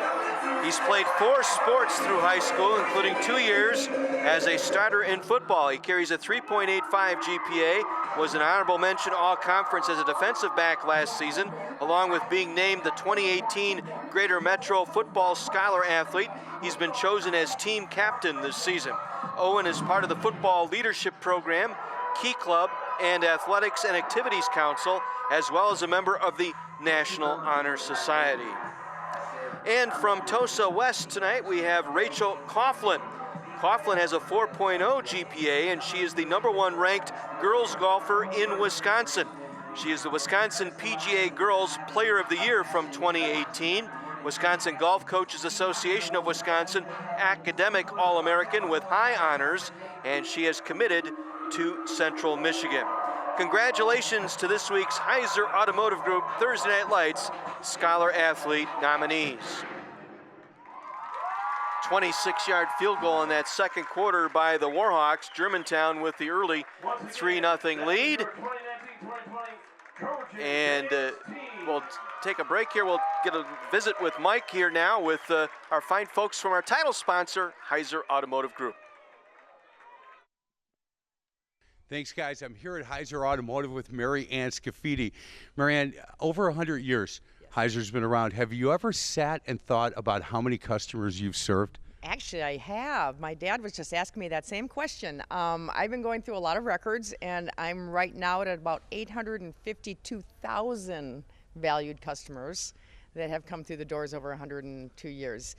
He's played 4 sports through high school, including 2 years as a starter in football. He carries a 3.85 GPA, was an honorable mention all-conference as a defensive back last season, along with being named the 2018 Greater Metro Football Scholar Athlete. He's been chosen as team captain this season. Owen is part of the Football Leadership Program, Key Club, and Athletics and Activities Council, as well as a member of the National Honor Society. And from Tosa West tonight, we have Rachel Coughlin. Coughlin has a 4.0 GPA, and she is the #1 ranked girls golfer in Wisconsin. She is the Wisconsin PGA Girls Player of the Year from 2018, Wisconsin Golf Coaches Association of Wisconsin Academic All-American with high honors, and she is committed to Central Michigan. Congratulations to this week's Heiser Automotive Group Thursday Night Lights Scholar Athlete nominees. 26-yard field goal in that second quarter by the Warhawks. Germantown with the early 3-0 lead. And we'll take a break here. We'll get a visit with Mike here now with our fine folks from our title sponsor, Heiser Automotive Group. Thanks, guys. I'm here at Heiser Automotive with Mary Ann Scafidi. Mary Ann, over 100 years, Heiser's been around. Have you ever sat and thought about how many customers you've served? Actually, I have. My dad was just asking me that same question. I've been going through a lot of records, and I'm right now at about 852,000 valued customers that have come through the doors over 102 years.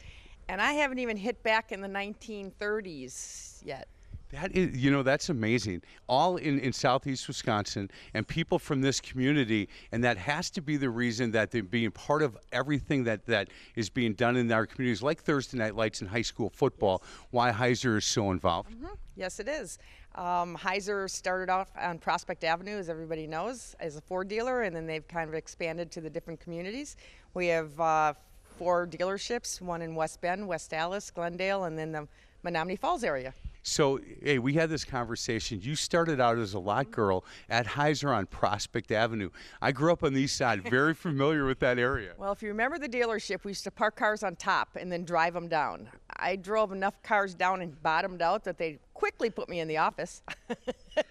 And I haven't even hit back in the 1930s yet. That is, that's amazing. All in southeast Wisconsin, and people from this community, and that has to be the reason that they're being part of everything that is being done in our communities, like Thursday Night Lights and high school football, why Heiser is so involved. Mm-hmm. Yes, it is. Heiser started off on Prospect Avenue, as everybody knows, as a Ford dealer, and then they've kind of expanded to the different communities. We have 4 dealerships, one in West Bend, West Allis, Glendale, and then the Menominee Falls area. So, hey, we had this conversation. You started out as a lot girl at Heiser on Prospect Avenue. I grew up on the east side, very familiar with that area. Well, if you remember the dealership, we used to park cars on top and then drive them down. I drove enough cars down and bottomed out that they quickly put me in the office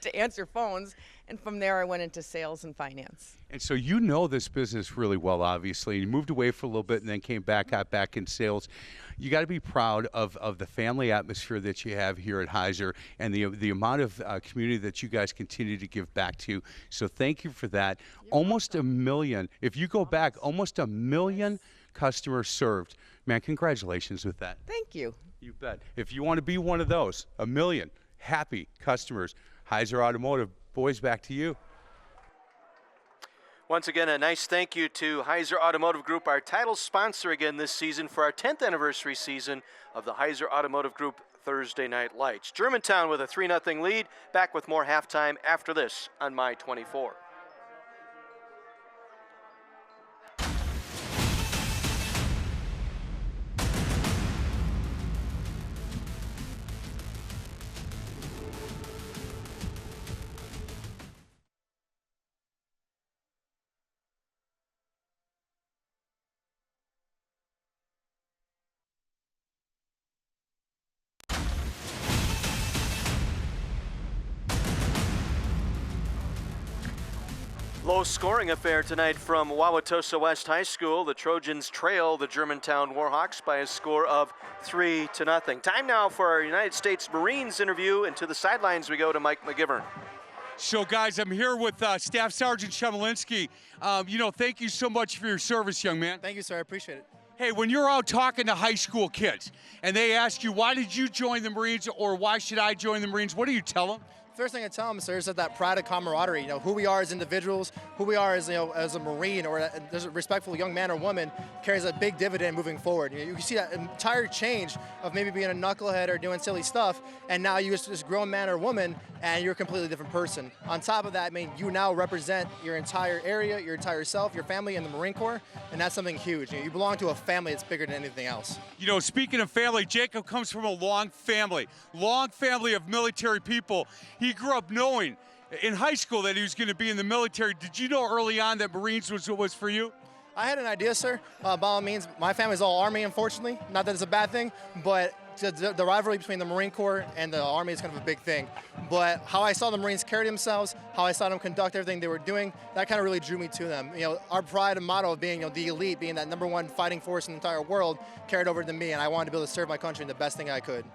to answer phones, and from there I went into sales and finance. And so you know this business really well, obviously. You moved away for a little bit and then came back, got back in sales. You got to be proud of the family atmosphere that you have here at Heiser and the amount of community that you guys continue to give back to. So thank you for that. Almost 1 million, if you go back, almost 1 million customers served. Man, congratulations with that. Thank you. You bet. If you want to be one of those, 1 million happy customers, Heiser Automotive, boys, back to you. Once again, a nice thank you to Heiser Automotive Group, our title sponsor again this season for our 10th anniversary season of the Heiser Automotive Group Thursday Night Lights. Germantown with a 3-0 lead. Back with more halftime after this on My 24. low-scoring affair tonight from Wauwatosa West High School. The Trojans trail the Germantown Warhawks by a score of 3-0. Time now for our United States Marines interview, and to the sidelines we go to Mike McGivern. So, guys, I'm here with Staff Sergeant Chemelinsky. Thank you so much for your service, young man. Thank you, sir. I appreciate it. Hey, when you're out talking to high school kids and they ask you, why did you join the Marines or why should I join the Marines, what do you tell them? First thing I tell them, sir, is that pride of camaraderie. Who we are as individuals, who we are as as a Marine or as a respectful young man or woman carries a big dividend moving forward. You can see that entire change of maybe being a knucklehead or doing silly stuff, and now you're just a grown man or woman, and you're a completely different person. On top of that, you now represent your entire area, your entire self, your family in the Marine Corps, and that's something huge. You belong to a family that's bigger than anything else. Speaking of family, Jacob comes from a long family of military people. He grew up knowing in high school that he was going to be in the military. Did you know early on that Marines was for you? I had an idea, sir. By all means, my family's all Army, unfortunately. Not that it's a bad thing, but the rivalry between the Marine Corps and the Army is kind of a big thing. But how I saw the Marines carry themselves, how I saw them conduct everything they were doing, that kind of really drew me to them. Our pride and motto of being the elite, being that #1 fighting force in the entire world, carried over to me, and I wanted to be able to serve my country in the best thing I could.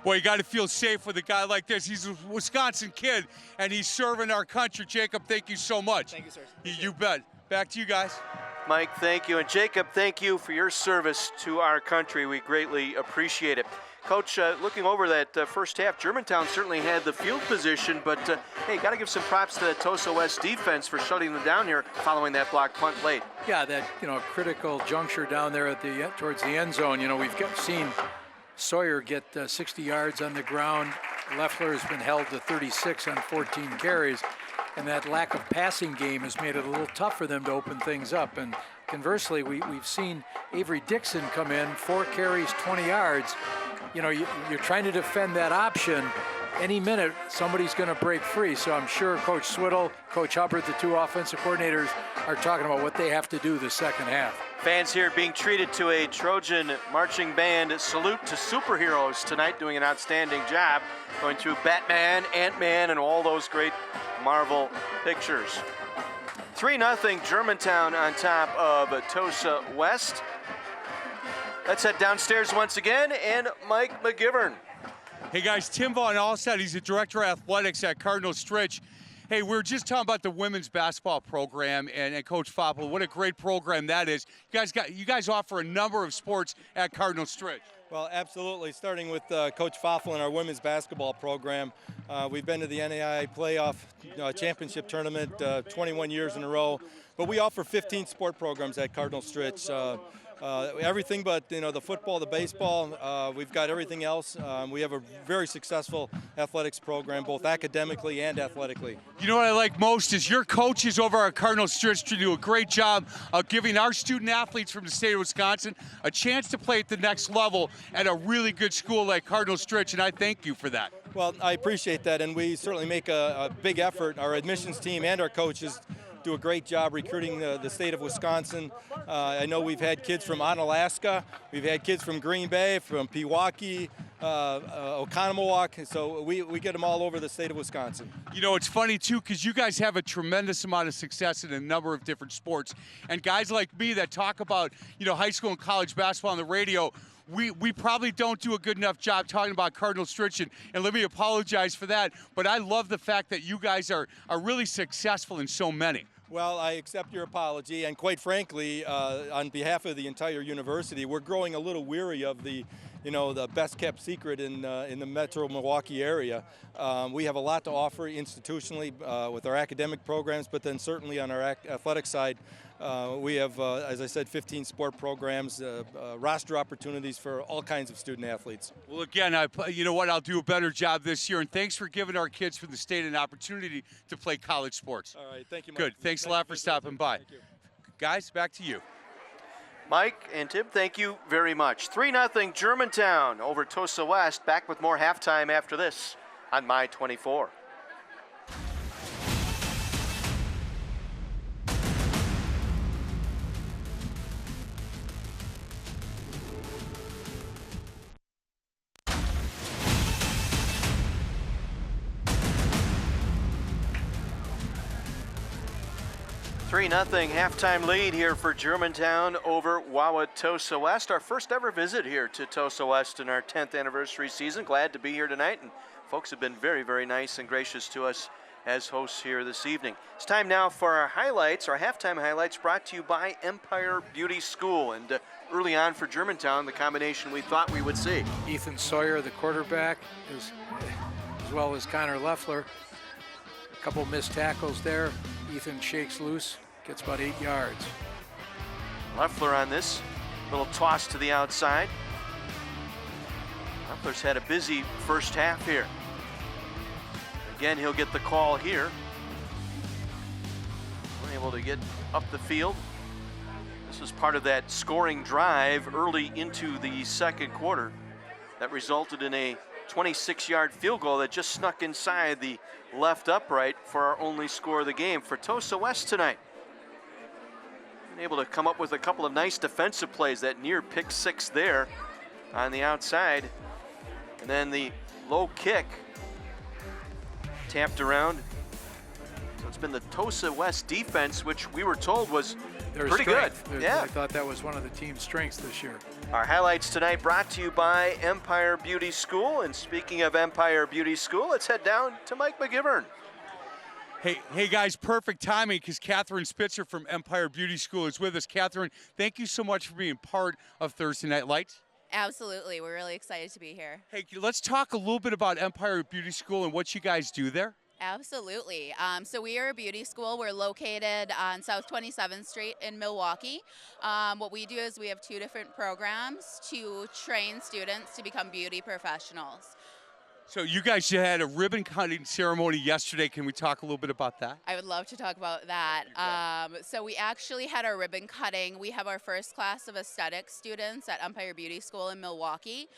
Boy, you got to feel safe with a guy like this. He's a Wisconsin kid, and he's serving our country. Jacob, thank you so much. Thank you, sir. You bet. Back to you guys. Mike, thank you. And Jacob, thank you for your service to our country. We greatly appreciate it. Coach, looking over that first half, Germantown certainly had the field position, but hey, got to give some props to the Tosa West defense for shutting them down here following that block punt late. Yeah, that critical juncture down there at towards the end zone. We've seen Sawyer get 60 yards on the ground. Leffler has been held to 36 on 14 carries, and that lack of passing game has made it a little tough for them to open things up. And conversely, we've seen Avery Dixon come in, 4 carries, 20 yards. You're trying to defend that option. Any minute, somebody's going to break free. So I'm sure Coach Swiddle, Coach Hubbard, the 2 offensive coordinators, are talking about what they have to do the second half. Fans here being treated to a Trojan marching band salute to superheroes tonight, doing an outstanding job, going through Batman, Ant-Man, and all those great Marvel pictures. 3-0 Germantown on top of Tosa West. Let's head downstairs once again, and Mike McGivern. Hey guys, Tim Von Alstad, he's the Director of Athletics at Cardinal Stritch. Hey, we were just talking about the women's basketball program and Coach Foppel. What a great program that is. You guys offer a number of sports at Cardinal Stritch. Well, absolutely. Starting with Coach Foppel and our women's basketball program. We've been to the NAIA playoff championship tournament 21 years in a row. But we offer 15 sport programs at Cardinal Stritch. Everything but the football, the baseball, we've got everything else. We have a very successful athletics program, both academically and athletically. You know what I like most is your coaches over at Cardinal Stritch do a great job of giving our student athletes from the state of Wisconsin a chance to play at the next level at a really good school like Cardinal Stritch, and I thank you for that. Well, I appreciate that, and we certainly make a big effort. Our admissions team and our coaches do a great job recruiting the state of Wisconsin. I know we've had kids from Onalaska, we've had kids from Green Bay, from Pewaukee, Oconomowoc, so we get them all over the state of Wisconsin. It's funny too, because you guys have a tremendous amount of success in a number of different sports, and guys like me that talk about high school and college basketball on the radio, we probably don't do a good enough job talking about Cardinal Stritch, and let me apologize for that, but I love the fact that you guys are really successful in so many. Well, I accept your apology, and quite frankly, on behalf of the entire university, we're growing a little weary of the best-kept secret in the Metro Milwaukee area. We have a lot to offer institutionally with our academic programs, but then certainly on our athletic side, we have, as I said, 15 sport programs, roster opportunities for all kinds of student athletes. Well, again, you know what? I'll do a better job this year, and thanks for giving our kids from the state an opportunity to play college sports. All right, thank you, Mike. Good. Thanks a lot for stopping by. Thank you. Guys, back to you. Mike and Tim, thank you very much. 3-0 Germantown over Tosa West. Back with more halftime after this on My 24. 3-0 halftime lead here for Germantown over Wauwatosa West. Our first ever visit here to Tosa West in our 10th anniversary season. Glad to be here tonight, and folks have been very, very nice and gracious to us as hosts here this evening. It's time now for our highlights, our halftime highlights, brought to you by Empire Beauty School. And early on for Germantown, the combination we thought we would see. Ethan Sawyer, the quarterback, as well as Connor Leffler. A couple missed tackles there. Ethan shakes loose, gets about 8 yards. Leffler on this little toss to the outside. Leffler's had a busy first half here. Again, he'll get the call here. Unable to get up the field. This was part of that scoring drive early into the second quarter that resulted in a 26-yard field goal that just snuck inside the left upright for our only score of the game for Tosa West tonight. Been able to come up with a couple of nice defensive plays, that near pick six there on the outside. And then the low kick tapped around. So it's been the Tosa West defense, which we were told was pretty good. Yeah. I thought that was one of the team's strengths this year. Our highlights tonight brought to you by Empire Beauty School. And speaking of Empire Beauty School, let's head down to Mike McGivern. Hey guys, perfect timing because Catherine Spitzer from Empire Beauty School is with us. Catherine, thank you so much for being part of Thursday Night Lights. Absolutely. We're really excited to be here. Hey, let's talk a little bit about Empire Beauty School and what you guys do there. Absolutely. So we are a beauty school. We're located on South 27th Street in Milwaukee. What we do is we have 2 different programs to train students to become beauty professionals. So you guys had a ribbon cutting ceremony yesterday. Can we talk a little bit about that? I would love to talk about that. So we actually had our ribbon cutting. We have our first class of aesthetics students at Empire Beauty School in Milwaukee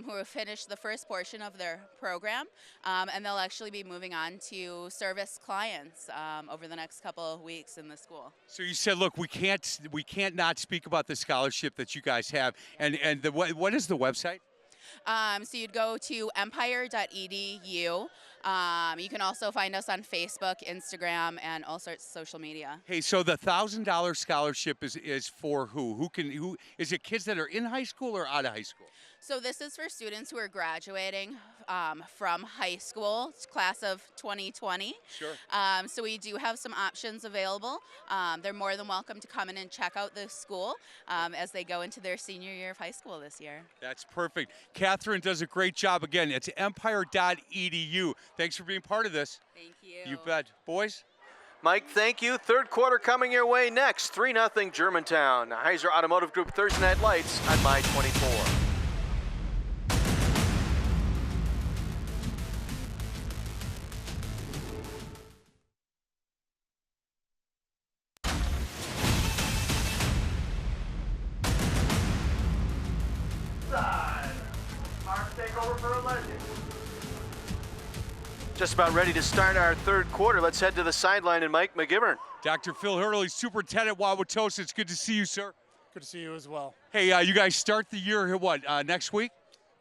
who have finished the first portion of their program, and they'll actually be moving on to service clients over the next couple of weeks in the school. So you said, look, we can't not speak about the scholarship that you guys have, and what is the website? So you'd go to empire.edu. You can also find us on Facebook, Instagram, and all sorts of social media. Hey, so the $1,000 scholarship is for who? Who is it? Kids that are in high school or out of high school? So this is for students who are graduating from high school, it's class of 2020. Sure. So we do have some options available. They're more than welcome to come in and check out the school as they go into their senior year of high school this year. That's perfect. Catherine does a great job. Again, it's empire.edu. Thanks for being part of this. Thank you. You bet. Boys? Mike, thank you. Third quarter coming your way next. 3-0 Germantown. Heiser Automotive Group Thursday Night Lights on My 24. Just about ready to start our third quarter. Let's head to the sideline and Mike McGivern. Dr. Phil Hurley, Superintendent Wauwatosa. It's good to see you, sir. Good to see you as well. Hey, you guys start the year here, what, next week?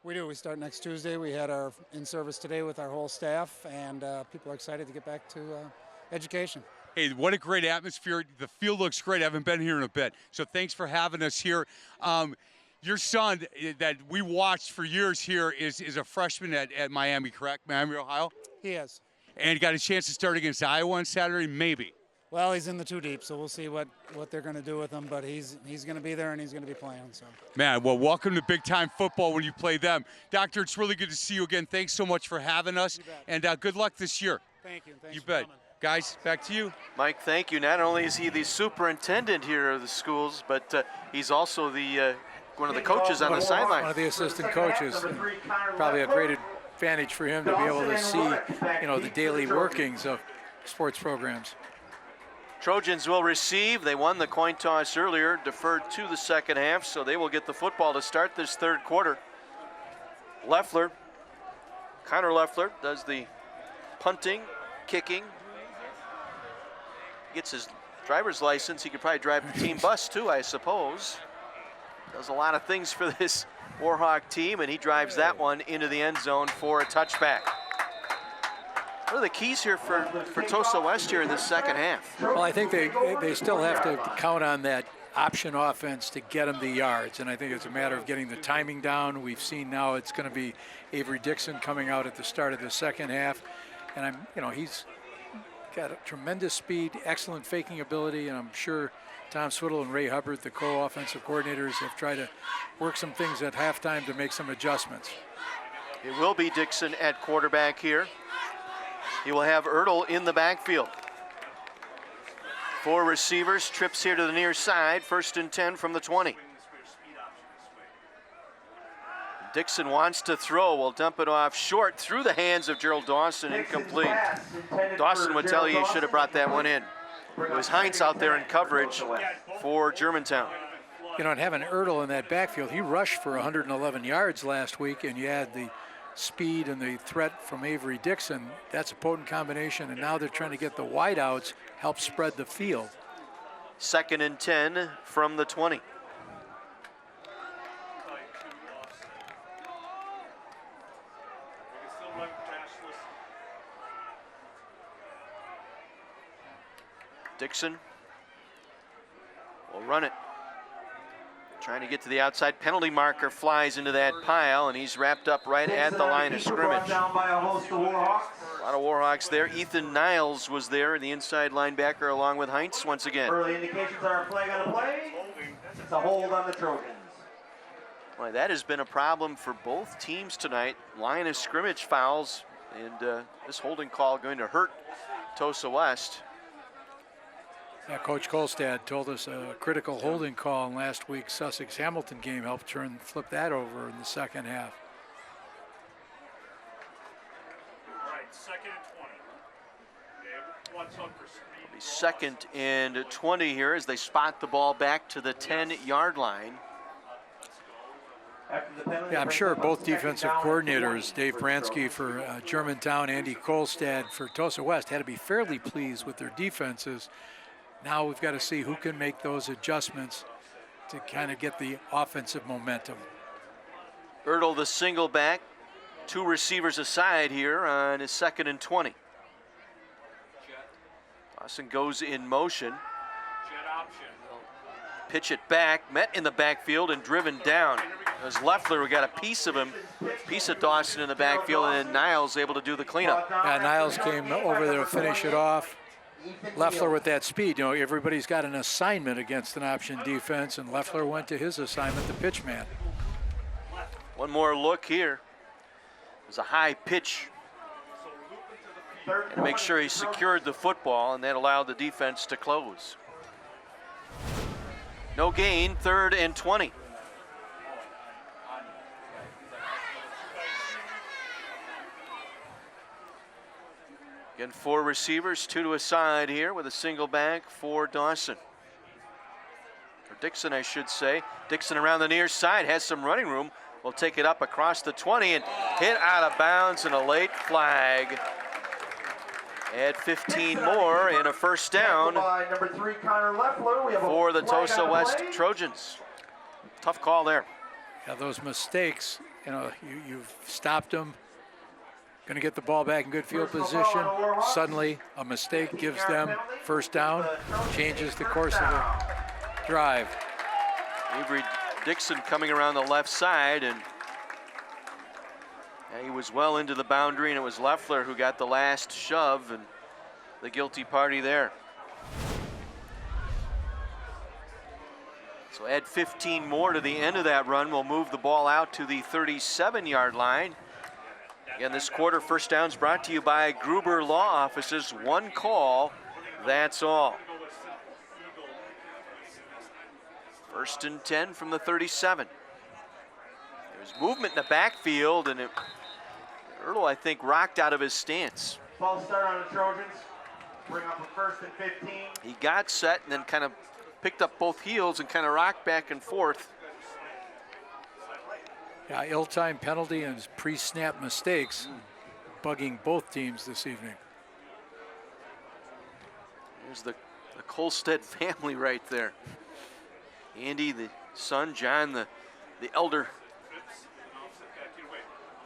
We do. We start next Tuesday. We had our in-service today with our whole staff, and people are excited to get back to education. Hey, what a great atmosphere. The field looks great. I haven't been here in a bit, so thanks for having us here. Your son that we watched for years here is a freshman at Miami, correct? Miami, Ohio? He is. And got a chance to start against Iowa on Saturday, maybe. Well, he's in the 2 deep, so we'll see what they're going to do with him, but he's going to be there and he's going to be playing. So. Man, well, welcome to big-time football when you play them. Doctor, it's really good to see you again. Thanks so much for having us, and good luck this year. Thank you. Thanks you for bet. coming. Guys, back to you. Mike, thank you. Not only is he the superintendent here of the schools, but he's also the one of the coaches on the sideline. One of the assistant coaches. Probably a great advantage for him to be able to see, the daily workings of sports programs. Trojans will receive. They won the coin toss earlier, deferred to the second half, so they will get the football to start this third quarter. Leffler, Connor Leffler, does the punting, kicking. Gets his driver's license. He could probably drive the team bus too, I suppose. Does a lot of things for this Warhawk team, and he drives that one into the end zone for a touchback. What are the keys here for Tosa West here in this second half? Well, I think they still have to count on that option offense to get them the yards, and I think it's a matter of getting the timing down. We've seen now it's going to be Avery Dixon coming out at the start of the second half, and he's got a tremendous speed, excellent faking ability, and I'm sure Tom Swiddle and Ray Hubbard, the co-offensive coordinators, have tried to work some things at halftime to make some adjustments. It will be Dixon at quarterback here. He will have Ertl in the backfield. 4 receivers, trips here to the near side, 1st and 10 from the 20. Dixon wants to throw, will dump it off short through the hands of Gerald Dawson, incomplete. Dawson would tell you he should have brought that one in. It was Heinz out there in coverage for Germantown. And having Ertl in that backfield, he rushed for 111 yards last week, and you had the speed and the threat from Avery Dixon. That's a potent combination, and now they're trying to get the wideouts, help spread the field. 2nd and 10 from the 20. Dixon will run it. Trying to get to the outside. Penalty marker flies into that pile, and he's wrapped up right at the line of scrimmage. A lot of Warhawks there. Ethan Niles was there, the inside linebacker, along with Heinz once again. Early indications are a flag on a play. It's a hold on the Trojans. Boy, that has been a problem for both teams tonight. Line of scrimmage fouls, and this holding call going to hurt Tosa West. Yeah, Coach Kolstad told us a critical holding call in last week's Sussex-Hamilton game helped flip that over in the second half. All right, 2nd and 20. Watch out for speed. 2nd and 20 here as they spot the ball back to the 10-yard line. Yeah, I'm sure both defensive coordinators, Dave Bransky for Germantown, Andy Kolstad for Tosa West, had to be fairly pleased with their defenses. Now we've got to see who can make those adjustments to kind of get the offensive momentum. Ertl, the single back, 2 receivers aside here on his 2nd and 20. Dawson goes in motion. Pitch it back, met in the backfield and driven down. It was Leffler who got a piece of him, piece of Dawson in the backfield, and then Niles able to do the cleanup. Yeah, Niles came over there to finish it off. Leffler with that speed, everybody's got an assignment against an option defense, and Leffler went to his assignment, the pitch man. One more look here. There's a high pitch. And make sure he secured the football, and that allowed the defense to close. No gain, 3rd and 20. Again, 4 receivers, 2 to a side here with a single back for Dawson. Or Dixon, I should say. Dixon around the near side, has some running room. Will take it up across the 20 and hit out of bounds, and a late flag. Add 15 more and a 1st down for the Tosa West Trojans. Tough call there. Yeah, those mistakes, you've stopped them. Going to get the ball back in good field position. Suddenly, a mistake gives them 1st down, changes the course of the drive. Avery Dixon coming around the left side, and he was well into the boundary, and it was Leffler who got the last shove and the guilty party there. So add 15 more to the end of that run. We'll move the ball out to the 37-yard line. Again, this quarter, 1st downs brought to you by Gruber Law Offices. 1 call, that's all. 1st and 10 from the 37. There's movement in the backfield, and Ertl, I think, rocked out of his stance. False start on the Trojans. Bring up a 1st and 15. He got set and then kind of picked up both heels and kind of rocked back and forth. Yeah, ill-timed penalty and pre-snap mistakes bugging both teams this evening. There's the Kolstad family right there. Andy, the son, John, the elder.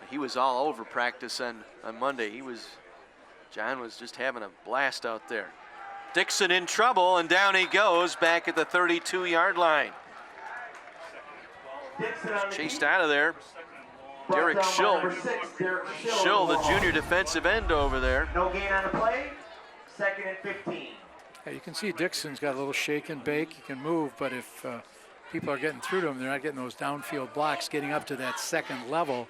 He was all over practice on Monday. He was John was just having a blast out there. Dixon in trouble, and down he goes back at the 32-yard line. Chased out of there. Derek Schill. Schill, the junior defensive end over there. No gain on the play. 2nd and 15. Yeah, you can see Dixon's got a little shake and bake. He can move, but if people are getting through to him, they're not getting those downfield blocks, getting up to that second level.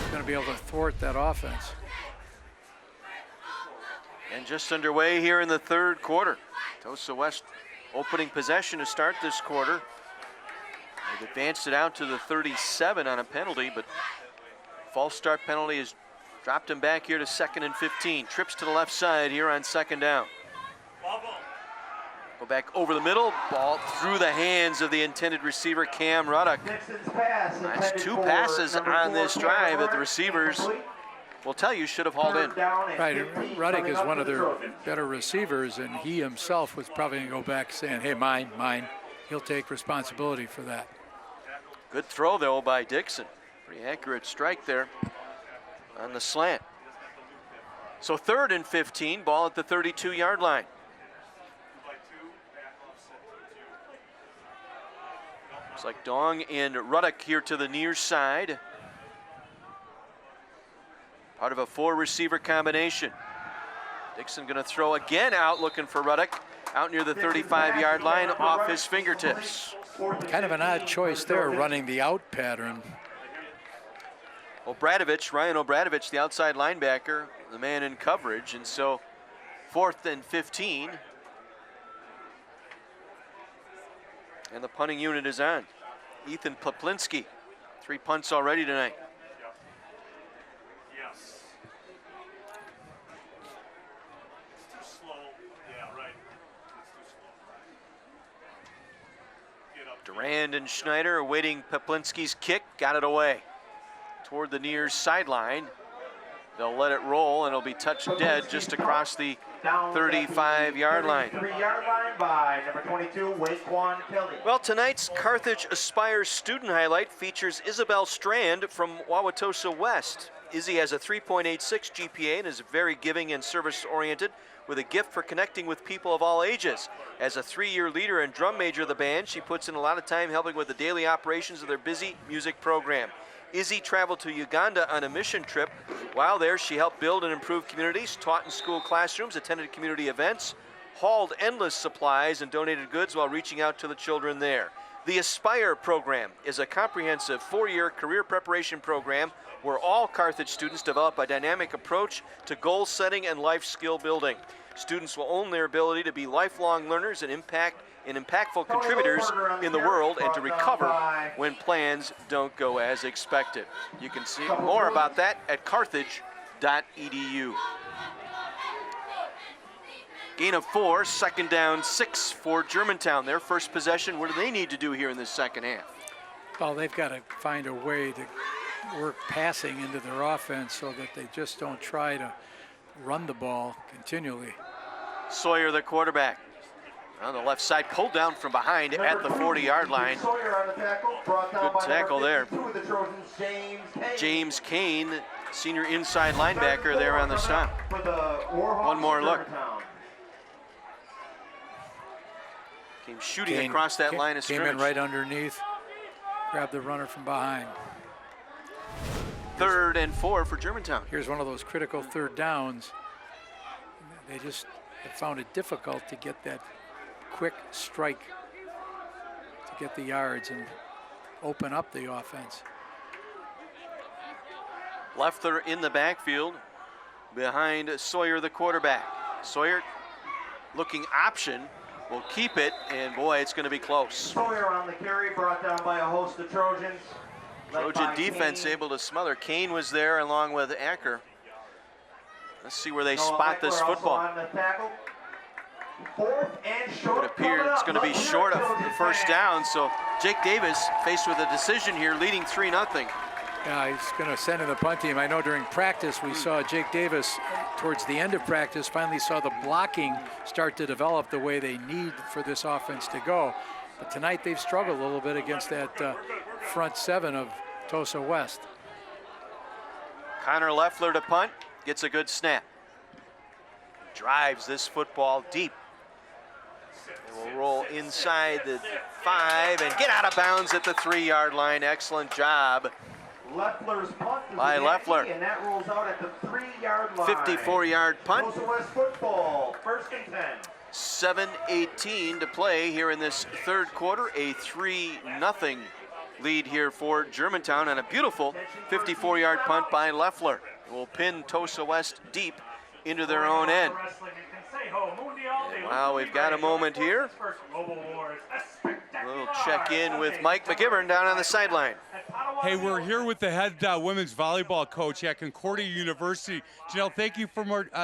He's going to be able to thwart that offense. And just underway here in the 3rd quarter. Tosa West opening possession to start this quarter. They've advanced it out to the 37 on a penalty, but false start penalty has dropped him back here to 2nd and 15. Trips to the left side here on 2nd down. Go back over the middle, ball through the hands of the intended receiver, Cam Ruddock. That's 2 passes on this drive that the receivers will tell you should have hauled in. Right, and Ruddock is one of their better receivers, and he himself was probably going to go back saying, hey, mine. He'll take responsibility for that. Good throw, though, by Dixon. Pretty accurate strike there on the slant. So 3rd and 15, ball at the 32-yard line. Looks like Dong and Ruddock here to the near side. Part of a 4-receiver combination. Dixon going to throw again out, looking for Ruddock. Out near the 35-yard line, off his fingertips. Kind of an odd choice there, running the out pattern. Ryan Obradovich, the outside linebacker, the man in coverage, and so 4th and 15. And the punting unit is on. Ethan Poplinski, 3 punts already tonight. Durand and Schneider awaiting Poplinski's kick, got it away toward the near sideline. They'll let it roll, and it'll be touched dead just across the 35-yard line. 3-yard line by number 22, Waquan Kelly. Well, tonight's Carthage Aspire student highlight features Isabel Strand from Wauwatosa West. Izzy has a 3.86 GPA and is very giving and service-oriented, with a gift for connecting with people of all ages. As a 3-year leader and drum major of the band, she puts in a lot of time helping with the daily operations of their busy music program. Izzy traveled to Uganda on a mission trip. While there, she helped build and improve communities, taught in school classrooms, attended community events, hauled endless supplies, and donated goods while reaching out to the children there. The Aspire program is a comprehensive 4-year career preparation program where all Carthage students develop a dynamic approach to goal setting and life skill building. Students will own their ability to be lifelong learners and impactful contributors in the world and to recover when plans don't go as expected. You can see more about that at carthage.edu. Gain of 4, 2nd down 6 for Germantown. Their first possession, what do they need to do here in this second half? Well, they've got to find a way to work passing into their offense so that they just don't try to run the ball continually. Sawyer, the quarterback, on the left side, pulled down from behind at the 40-yard line. Good tackle there. James Kane, senior inside linebacker there on the stop. One more look. Came shooting across that line of scrimmage. Came in right underneath, grabbed the runner from behind. 3rd and 4 for Germantown. Here's one of those critical 3rd downs. They just have found it difficult to get that quick strike to get the yards and open up the offense. Leffler in the backfield behind Sawyer, the quarterback. Sawyer looking option, will keep it, and boy, it's going to be close. Sawyer on the carry, brought down by a host of Trojans. Trojan defense able to smother. Kane was there along with Acker. Let's see where they spot this football. It appears it's going to be short of the first down, so Jake Davis faced with a decision here, leading 3-0. Yeah, he's going to send in the punt team. I know during practice we saw Jake Davis, towards the end of practice, finally saw the blocking start to develop the way they need for this offense to go. But tonight they've struggled a little bit against that front 7 of Tosa West. Connor Leffler to punt, gets a good snap. drives this football deep. And will roll inside the 5 and get out of bounds at the 3-yard line. Excellent job Leffler's punt is by Leffler. and that rolls out at the 3-yard line. 54-yard punt. Tulsa West football, 1st and 10. 7:18 to play here in this third quarter. A 3-0 lead here for Germantown, and a beautiful 54-yard punt by Leffler. It will pin Tulsa West deep into their own end. Wow, we've got a moment here. A little check-in with Mike McGivern down on the sideline. Hey, we're here with the head women's volleyball coach at Concordia University. Janelle, thank you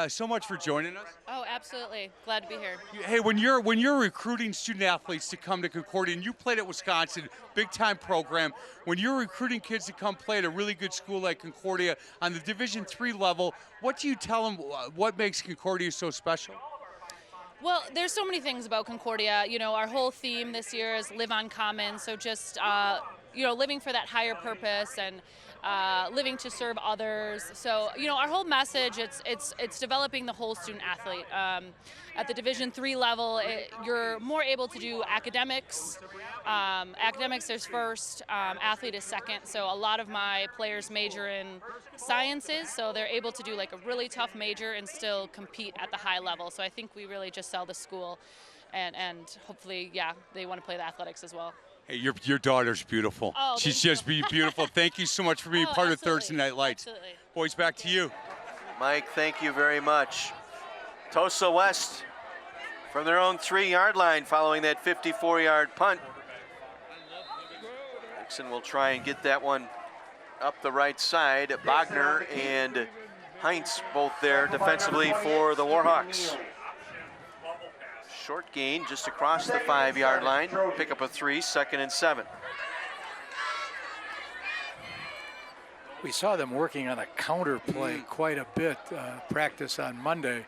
so much for joining us. Oh, absolutely. Glad to be here. Hey, when you're recruiting student athletes to come to Concordia, and you played at Wisconsin, big-time program, when you're recruiting kids to come play at a really good school like Concordia on the Division III level, what do you tell them, what makes Concordia so special? Well, there's so many things about Concordia. You know, our whole theme this year is Live on Common, so just living for that higher purpose and living to serve others. So, our whole message, it's developing the whole student athlete. At the Division III level, you're more able to do academics. Academics is first, athlete is second. So a lot of my players major in sciences, so they're able to do like a really tough major and still compete at the high level. So I think we really just sell the school, and hopefully, they want to play the athletics as well. Hey, your daughter's beautiful. Oh, she's just beautiful. Thank you so much for being part of Thursday Night Lights. Absolutely. Boys, back to you. Mike, thank you very much. Tulsa West from their own 3-yard line following that 54-yard punt. Dixon will try and get that one up the right side. Bogner and Heinz both there defensively for the Warhawks. Short gain just across the 5-yard line. Pick up a 3, 2nd and 7. We saw them working on a counter play quite a bit, practice on Monday.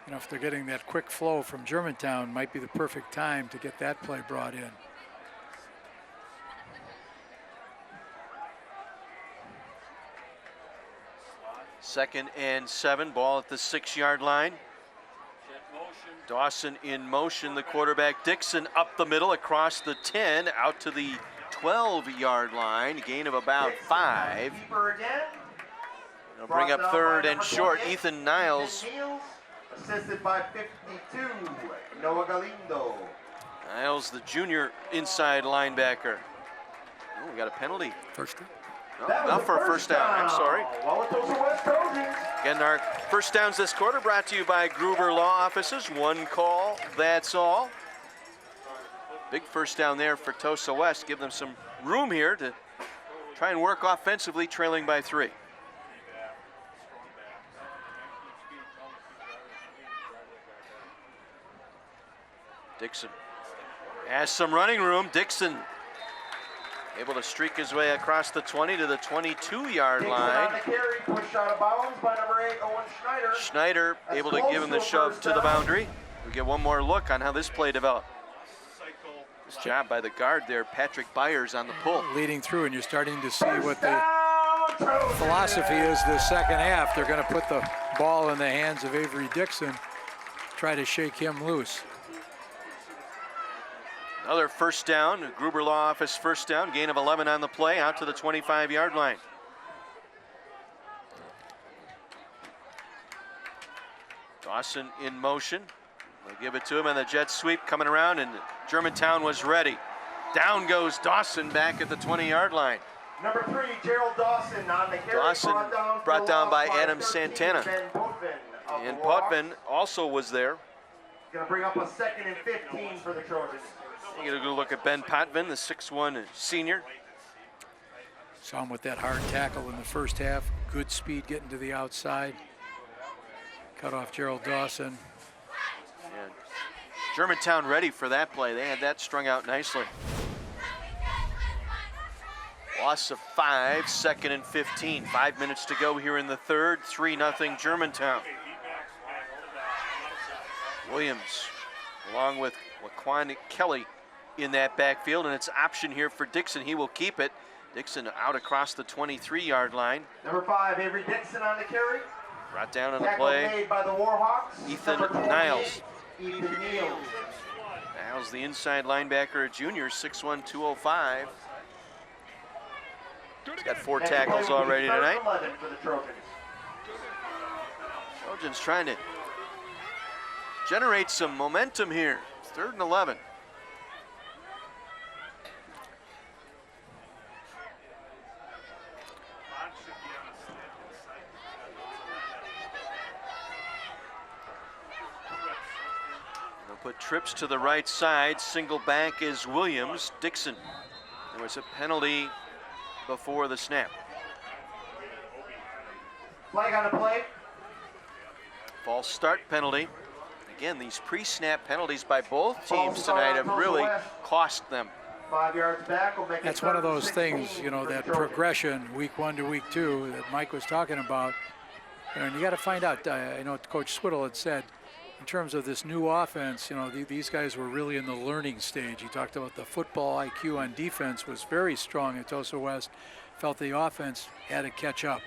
If they're getting that quick flow from Germantown, might be the perfect time to get that play brought in. Second and 7, ball at the 6-yard line. Dawson in motion, the quarterback. Dixon up the middle across the 10, out to the 12-yard line, gain of about 5. They'll bring up 3rd and short. Ethan Niles. Assisted by 52, Noah Galindo. Niles, the junior inside linebacker. Oh, we got a penalty. First down. No, not for a first down. I'm sorry. Wauwatosa West Trojans. Again, our first downs this quarter brought to you by Gruber Law Offices. One call, that's all. Big first down there for Tulsa West. Give them some room here to try and work offensively, trailing by 3. Dixon has some running room. Dixon able to streak his way across the 20 to the 22-yard line. Pushed out of bounds by number 8, Owen Schneider. Schneider able to give him the shove to the boundary. We get one more look on how this play developed. Nice job by the guard there, Patrick Byers on the pull. Leading through, and you're starting to see what the philosophy is this second half. They're going to put the ball in the hands of Avery Dixon, try to shake him loose. Another first down, Gruber Law Office first down, gain of 11 on the play, out to the 25-yard line. Dawson in motion. They'll give it to him, and the jet sweep coming around, and Germantown was ready. Down goes Dawson back at the 20-yard line. Number 3, Gerald Dawson on the carry. Dawson brought down by Adam Santana. And Potvin also was there. Going to bring up a 2nd and 15 for the Trojans. You get a good look at Ben Potvin, the 6'1" senior. Saw him with that hard tackle in the first half. Good speed getting to the outside. Cut off Gerald Dawson. And Germantown ready for that play. They had that strung out nicely. Loss of 5, 2nd and 15. 5 minutes to go here in the third. 3-0 Germantown. Williams, along with Laquan Kelly in that backfield, and it's option here for Dixon. He will keep it. Dixon out across the 23-yard line. Number 5, Avery Dixon on the carry. Brought down on the play, Made by the Warhawks. Ethan Number 28, Niles. Ethan Niles. Niles, the inside linebacker, a junior, 6'1", 205. He's got 4 tackles already tonight. 11 for the Trojans. Trojans trying to generate some momentum here. It's 3rd and 11. They'll put trips to the right side. Single back is Williams. Dixon. There was a penalty before the snap. Flag on the play. False start penalty. Again, these pre-snap penalties by both teams tonight have really cost them. 5 yards back will make it. That's one of those 16 things, you know, for the that Trojans. progression week 1 to week 2 that Mike was talking about. You know, and you got to find out. I know Coach Swittle had said, in terms of this new offense, you know, these guys were really in the learning stage. He talked about the football IQ on defense was very strong at Tosa West. Felt the offense had to catch up.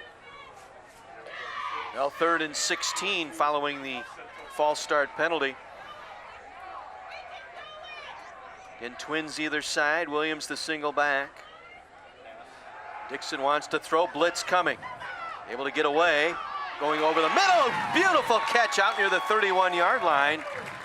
Well, 3rd and 16 following the false start penalty. Again, twins either side. Williams the single back. Dixon wants to throw. Blitz coming. Able to get away. Going over the middle. Beautiful catch out near the 31-yard line.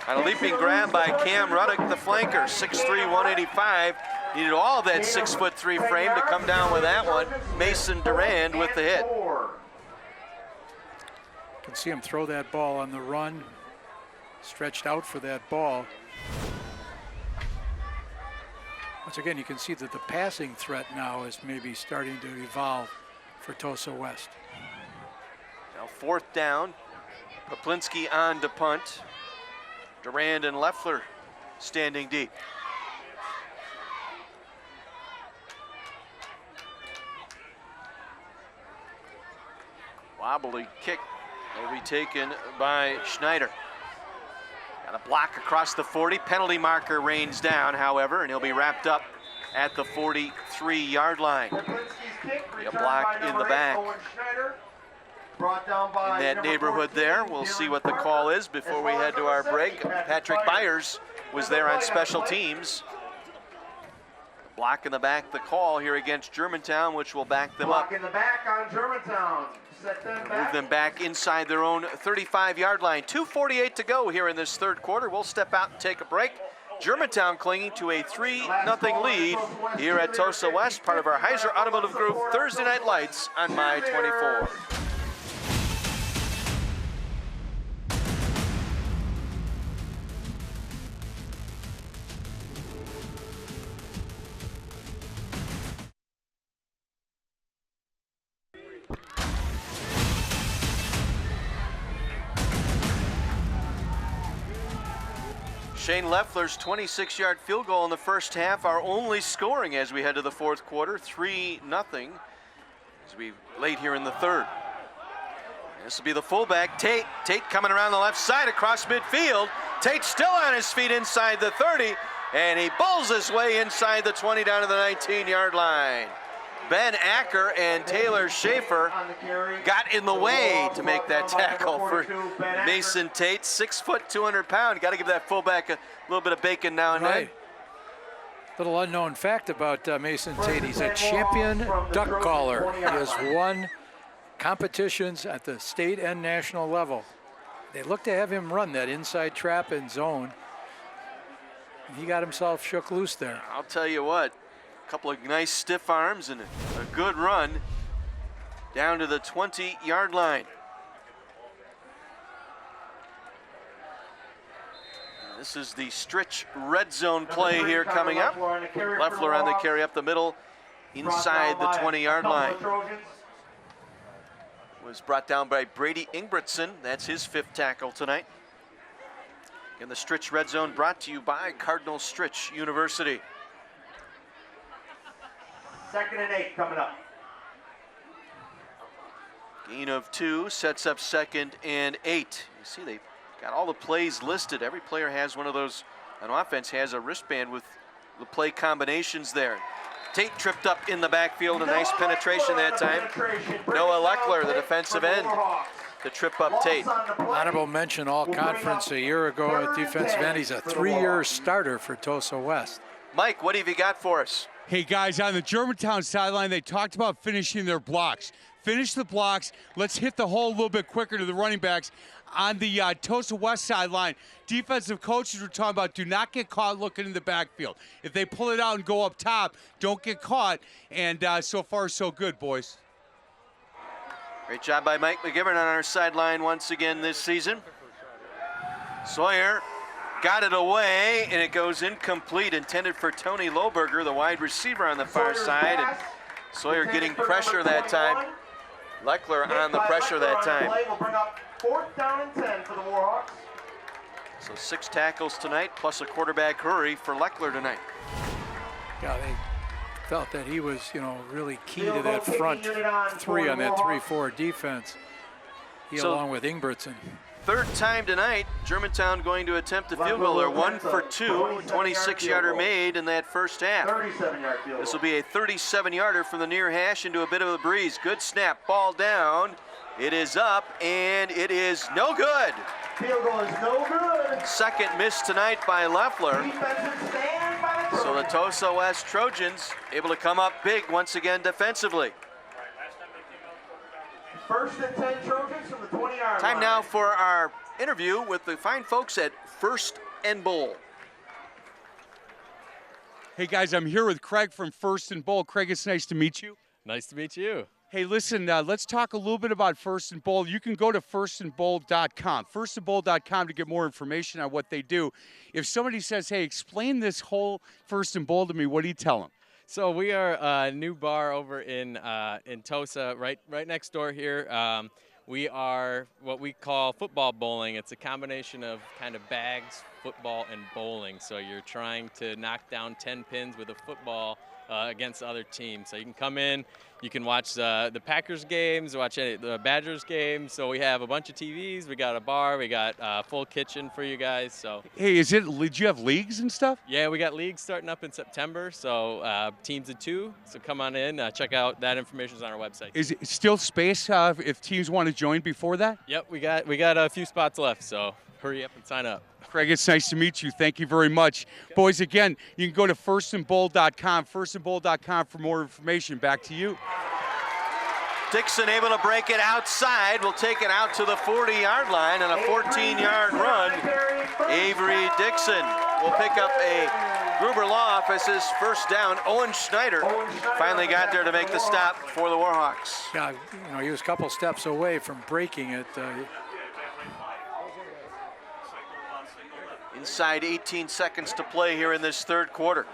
On a leaping grab by Cam Ruddock, the flanker. 6'3", 185. Needed all of that 6'3" frame to come down with that one. Mason Durand with the hit. You can see him throw that ball on the run. Stretched out for that ball. Once again, you can see that the passing threat now is maybe starting to evolve for Tosa West. Now 4th down. Poplinski on to punt. Durand and Leffler standing deep. Wobbly kick will be taken by Schneider. Got a block across the 40. Penalty marker rains down, however, and he'll be wrapped up at the 43-yard line. A block in the back. In that neighborhood there, we'll see what the call is before we head to our break. Patrick Byers was there on special teams. Block in the back, the call here against Germantown, which will back them up. Block in the back on Germantown. Move them back inside their own 35-yard line. 2:48 to go here in this 3rd quarter. We'll step out and take a break. Germantown clinging to a 3-0 lead here at Tosa West, part of our Heiser Automotive Group Thursday Night Lights on My 24. Shane Leffler's 26-yard field goal in the first half, our only scoring as we head to the 4th quarter, 3-0 as we late here in the 3rd. This will be the fullback, Tate. Tate coming around the left side across midfield. Tate still on his feet inside the 30, and he bulls his way inside the 20 down to the 19-yard line. Ben Acker and Taylor Schaefer got in the way to make that tackle for Mason Tate. 6 foot, 200 pound. Got to give that fullback a little bit of bacon now and then. Little unknown fact about Mason Tate. He's a champion duck caller. He has won competitions at the state and national level. They look to have him run that inside trap and zone. He got himself shook loose there. I'll tell you what. A couple of nice stiff arms and a good run down to the 20-yard line. This is the stretch red zone play here coming up. Leffler on the carry up the middle inside the 20-yard line. Was brought down by Brady Ingebrigtsen. That's his 5th tackle tonight. And the stretch red zone brought to you by Cardinal Stritch University. 2nd and 8 coming up. Gain of 2 sets up 2nd and 8. You see they got all the plays listed. Every player has one of those. An offense has a wristband with the play combinations there. Tate tripped up in the backfield. A nice penetration that time. Noah Leckler, the defensive end, the trip up Tate. Honorable mention all conference a year ago at defensive end. He's a 3-year starter for Tosa West. Mike, what have you got for us? Hey guys, on the Germantown sideline, they talked about finishing their blocks. Finish the blocks. Let's hit the hole a little bit quicker to the running backs. On the Tosa West sideline, defensive coaches were talking about do not get caught looking in the backfield. If they pull it out and go up top, don't get caught. And so far, so good, boys. Great job by Mike McGivern on our sideline once again this season. Sawyer got it away, and it goes incomplete, intended for Tony Lohberger, the wide receiver on the far side. And Sawyer getting pressure that time. Leckler on the pressure that time. Will bring up 4th down and 10 for the Warhawks. So 6 tackles tonight, plus a quarterback hurry for Leckler tonight. Yeah, they felt that he was, really key to that front 3 on that 3-4 defense. He along with Ingebrigtsen. 3rd time tonight, Germantown going to attempt a field goal. They're 1 for 2, 26-yarder made in that first half. 37-yard field goal. This will be a 37-yarder from the near hash into a bit of a breeze. Good snap, ball down. It is up, and it is no good. Field goal is no good. Second miss tonight by Leffler. Defensive stand by the So the Tosa West Trojans able to come up big once again defensively. 1st and 10 Trojans from the 20-yard line. Time now for our interview with the fine folks at First and Bowl. Hey guys, I'm here with Craig from First and Bowl. Craig, it's nice to meet you. Nice to meet you. Hey, listen, let's talk a little bit about First and Bowl. You can go to firstandbowl.com, firstandbowl.com, to get more information on what they do. If somebody says, hey, explain this whole First and Bowl to me, what do you tell them? So we are a new bar over in Tosa, right next door here. We are what we call football bowling. It's a combination of kind of bags, football, and bowling. So you're trying to knock down 10 pins with a football against other teams. So you can come in, you can watch the Packers games, watch the Badgers games. So we have a bunch of TVs, we got a bar, we got a full kitchen for you guys. So hey, do you have leagues and stuff? Yeah, we got leagues starting up in September. So teams of 2. So come on in, check out that information on our website. Is it still space if teams want to join before that? Yep, we got a few spots left. So hurry up and sign up. Craig, it's nice to meet you. Thank you very much. Okay. Boys, again, you can go to firstandbowl.com, firstandbowl.com for more information. Back to you. Dixon able to break it outside. Will take it out to the 40-yard line on a 14-yard run. Avery Dixon will pick up a Gruber Law Office's first down. Owen Schneider finally got there to make the stop for the Warhawks. Yeah, he was a couple steps away from breaking it. Inside 18 seconds to play here in this 3rd quarter.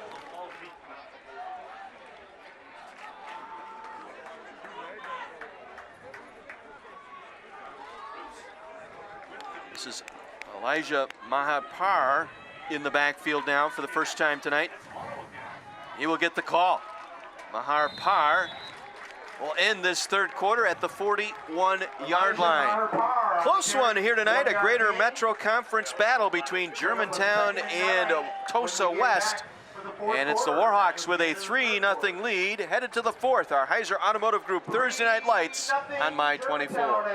This is Elijah Mahapar in the backfield now for the first time tonight. He will get the call. Mahapar will end this 3rd quarter at the 41-yard line. Close one here tonight, a Greater Metro Conference battle between Germantown and Tosa West. And it's the Warhawks with a 3-0 lead, headed to the 4th. Our Heiser Automotive Group Thursday Night Lights on My 24.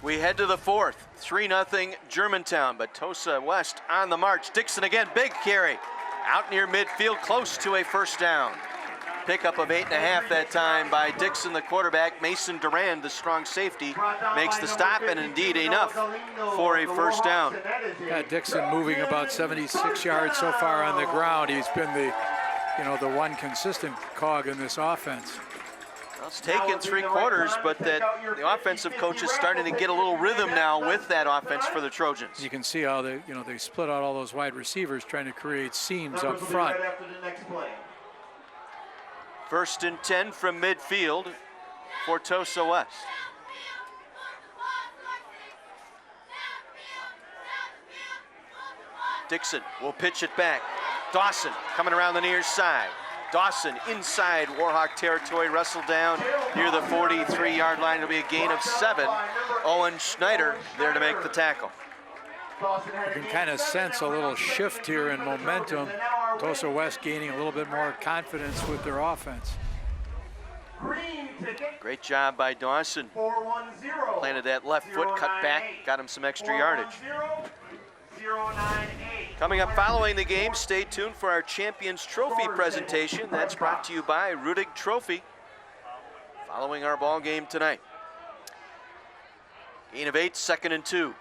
We head to the 4th, 3-0 Germantown, but Tosa West on the march. Dixon again, big carry. Out near midfield, close to a first down. Pickup of 8.5 that time by Dixon, the quarterback. Mason Durand, the strong safety, makes the stop, and indeed enough for a first down. Got Dixon moving about 76 yards so far on the ground. He's been the one consistent cog in this offense. Well, it's taken 3 quarters, but the offensive coach is starting to get a little rhythm now with that offense for the Trojans. You can see how they split out all those wide receivers trying to create seams up front. 1st and 10 from midfield for Tosa West. Dixon will pitch it back. Dawson coming around the near side. Dawson inside Warhawk territory, wrestled down near the 43-yard line. It'll be a gain of 7. Owen Schneider there to make the tackle. You can kind of sense a little shift here in momentum. Tosa West gaining a little bit more confidence with their offense. Great job by Dawson. Planted that left foot, cut back, got him some extra yardage. Coming up following the game, stay tuned for our Champions Trophy presentation. That's brought to you by Rudig Trophy. Following our ball game tonight. Gain of 8, 2nd and 2.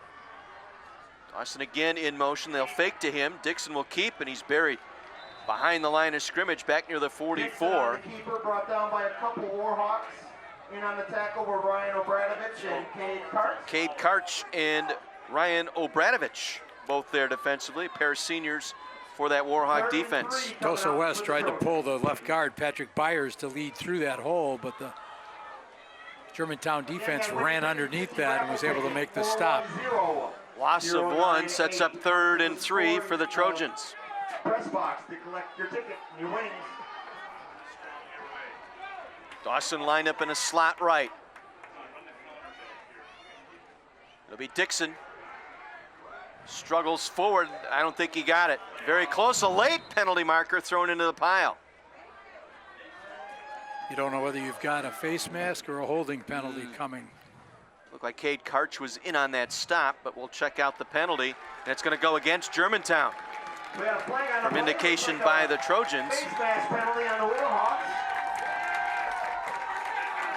Dawson again in motion. They'll fake to him. Dixon will keep, and he's buried behind the line of scrimmage back near the 44. The keeper brought down by a couple Warhawks. In on the tackle were Ryan Obradovich and Cade Karch. Cade Karch and Ryan Obradovich, both there defensively, pair of seniors for that Warhawk defense. Tosa West tried to pull the left guard, Patrick Byers, to lead through that hole, but the Germantown defense ran underneath that and was able to make the stop. Loss of 1 sets up 3rd and 3 for the Trojans. Press box to collect your ticket and your wings. Dawson lined up in a slot right. It'll be Dixon. Struggles forward. I don't think he got it. Very close. A late penalty marker thrown into the pile. You don't know whether you've got a face mask or a holding penalty coming. Looked like Cade Karch was in on that stop, but we'll check out the penalty. And it's going to go against Germantown. From indication by the Trojans. Face mask penalty on the Warhawks.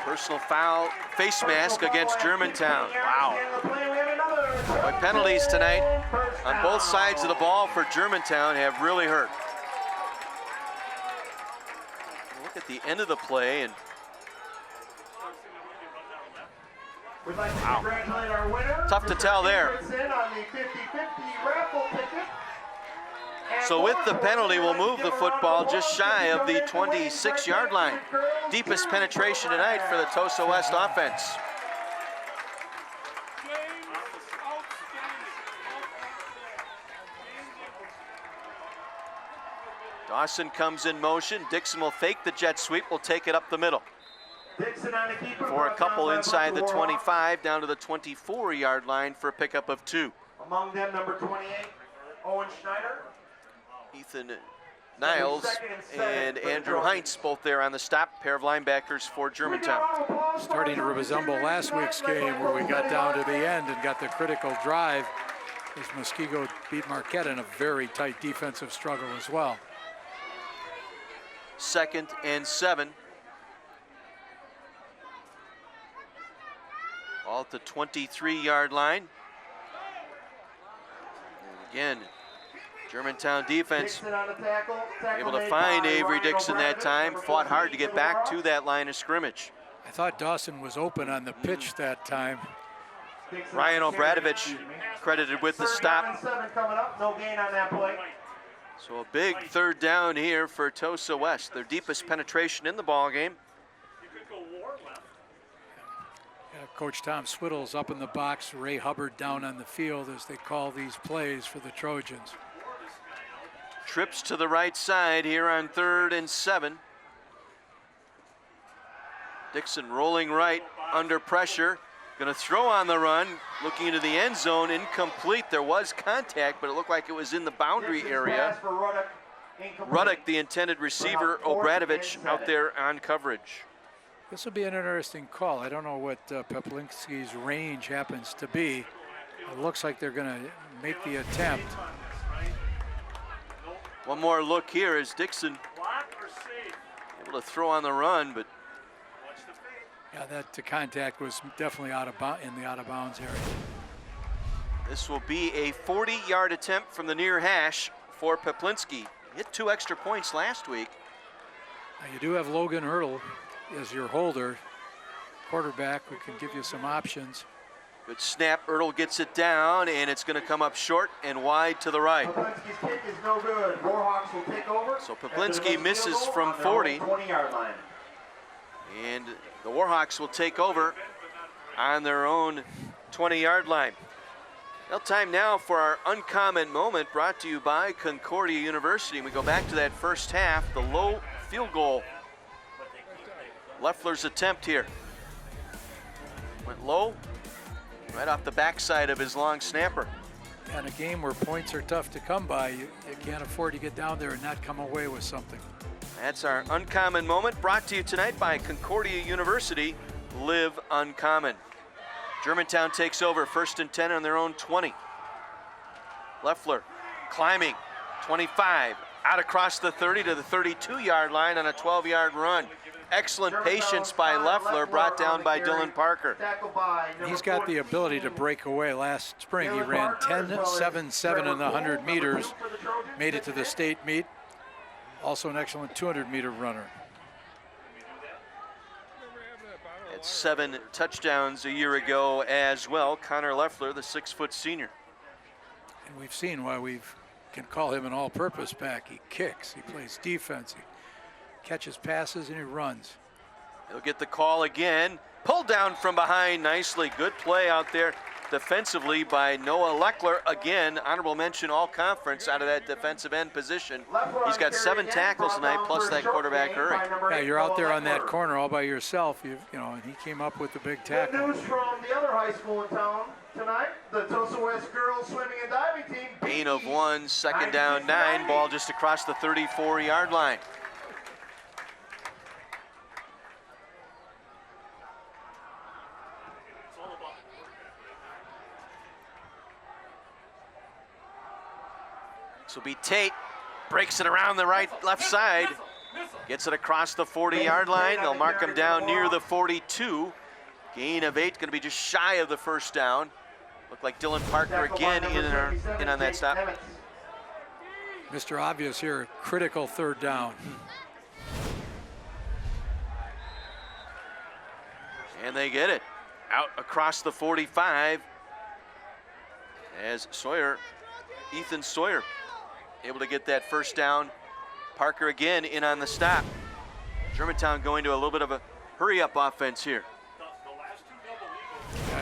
Personal foul, face mask against Germantown. Wow. Boy, penalties tonight on both sides of the ball for Germantown have really hurt. Look at the end of the play, and We'd like to congratulate our winner. Tough to tell there. On the 50-50 raffle ticket. So with the penalty, we'll move the football just shy of the 26-yard line. Deepest penetration tonight for the Tosa West offense. Dawson comes in motion. Dixon will fake the jet sweep, will take it up the middle. For a couple inside the 25, down to the 24-yard line for a pickup of 2. Among them, number 28, Owen Schneider. Ethan Niles and Andrew Heinz both there on the stop. Pair of linebackers for Germantown. Starting to resemble last week's game where we got down to the end and got the critical drive as Muskego beat Marquette in a very tight defensive struggle as well. 2nd and 7. All at the 23-yard line. And again, Germantown defense able to find Avery Dixon that time. Fought hard to get back to that line of scrimmage. I thought Dawson was open on the pitch that time. Ryan Obradovich credited with the stop. No gain on that play. So a big 3rd down here for Tosa West. Their deepest penetration in the ball game. Coach Tom Swiddle's up in the box, Ray Hubbard down on the field as they call these plays for the Trojans. Trips to the right side here on 3rd and 7. Dixon rolling right under pressure. Going to throw on the run, looking into the end zone, incomplete. There was contact, but it looked like it was in the boundary area. Ruddock, the intended receiver, Obradovich out there on coverage. This will be an interesting call. I don't know what Peplinski's range happens to be. It looks like they're going to make the attempt. One more look here as Dixon able to throw on the run, but yeah, that contact was definitely in the out of bounds area. This will be a 40-yard attempt from the near hash for Peplinski. Hit 2 extra points last week. Now you do have Logan Ertl as your holder, quarterback who can give you some options. Good snap. Ertl gets it down, and it's going to come up short and wide to the right. Peplinski's kick is no good. Warhawks will take over. So Peplinski misses from 40. 20-yard line. And the Warhawks will take over on their own 20-yard line. Well, time now for our uncommon moment brought to you by Concordia University. We go back to that first half, the low field goal. Loeffler's attempt here. Went low, right off the backside of his long snapper. And a game where points are tough to come by, you can't afford to get down there and not come away with something. That's our Uncommon Moment, brought to you tonight by Concordia University. Live Uncommon. Germantown takes over, 1st and 10 on their own 20. Loeffler climbing, 25, out across the 30 to the 32-yard line on a 12-yard run. Excellent patience by Loeffler, brought down by Dylan Parker. He's got the ability to break away. Last spring he ran 10.77 in the 100 meters, made it to the state meet. Also an excellent 200-meter runner. Had 7 touchdowns a year ago as well. Connor Loeffler, the 6-foot senior. And we've seen why we can call him an all-purpose back. He kicks, he plays defense, he catches passes, and he runs. He'll get the call again. Pulled down from behind nicely. Good play out there defensively by Noah Leckler. Again, honorable mention all conference out of that defensive end position. He's got 7 tackles tonight, plus that quarterback hurry. Yeah, you're out there on that corner all by yourself. You know, and he came up with the big tackle. Good news from the other high school in town tonight. The Tosa West girls swimming and diving team. Gain of 1, 2nd down 9. Ball just across the 34-yard line. This will be Tate, breaks it around the left side, gets it across the 40-yard line. They'll mark him down near the 42. Gain of 8, going to be just shy of the 1st down. Looked like Dylan Parker again in on that stop. Mr. Obvious here, critical 3rd down. And they get it out across the 45 as Ethan Sawyer, able to get that 1st down. Parker again in on the stop. Germantown going to a little bit of a hurry-up offense here.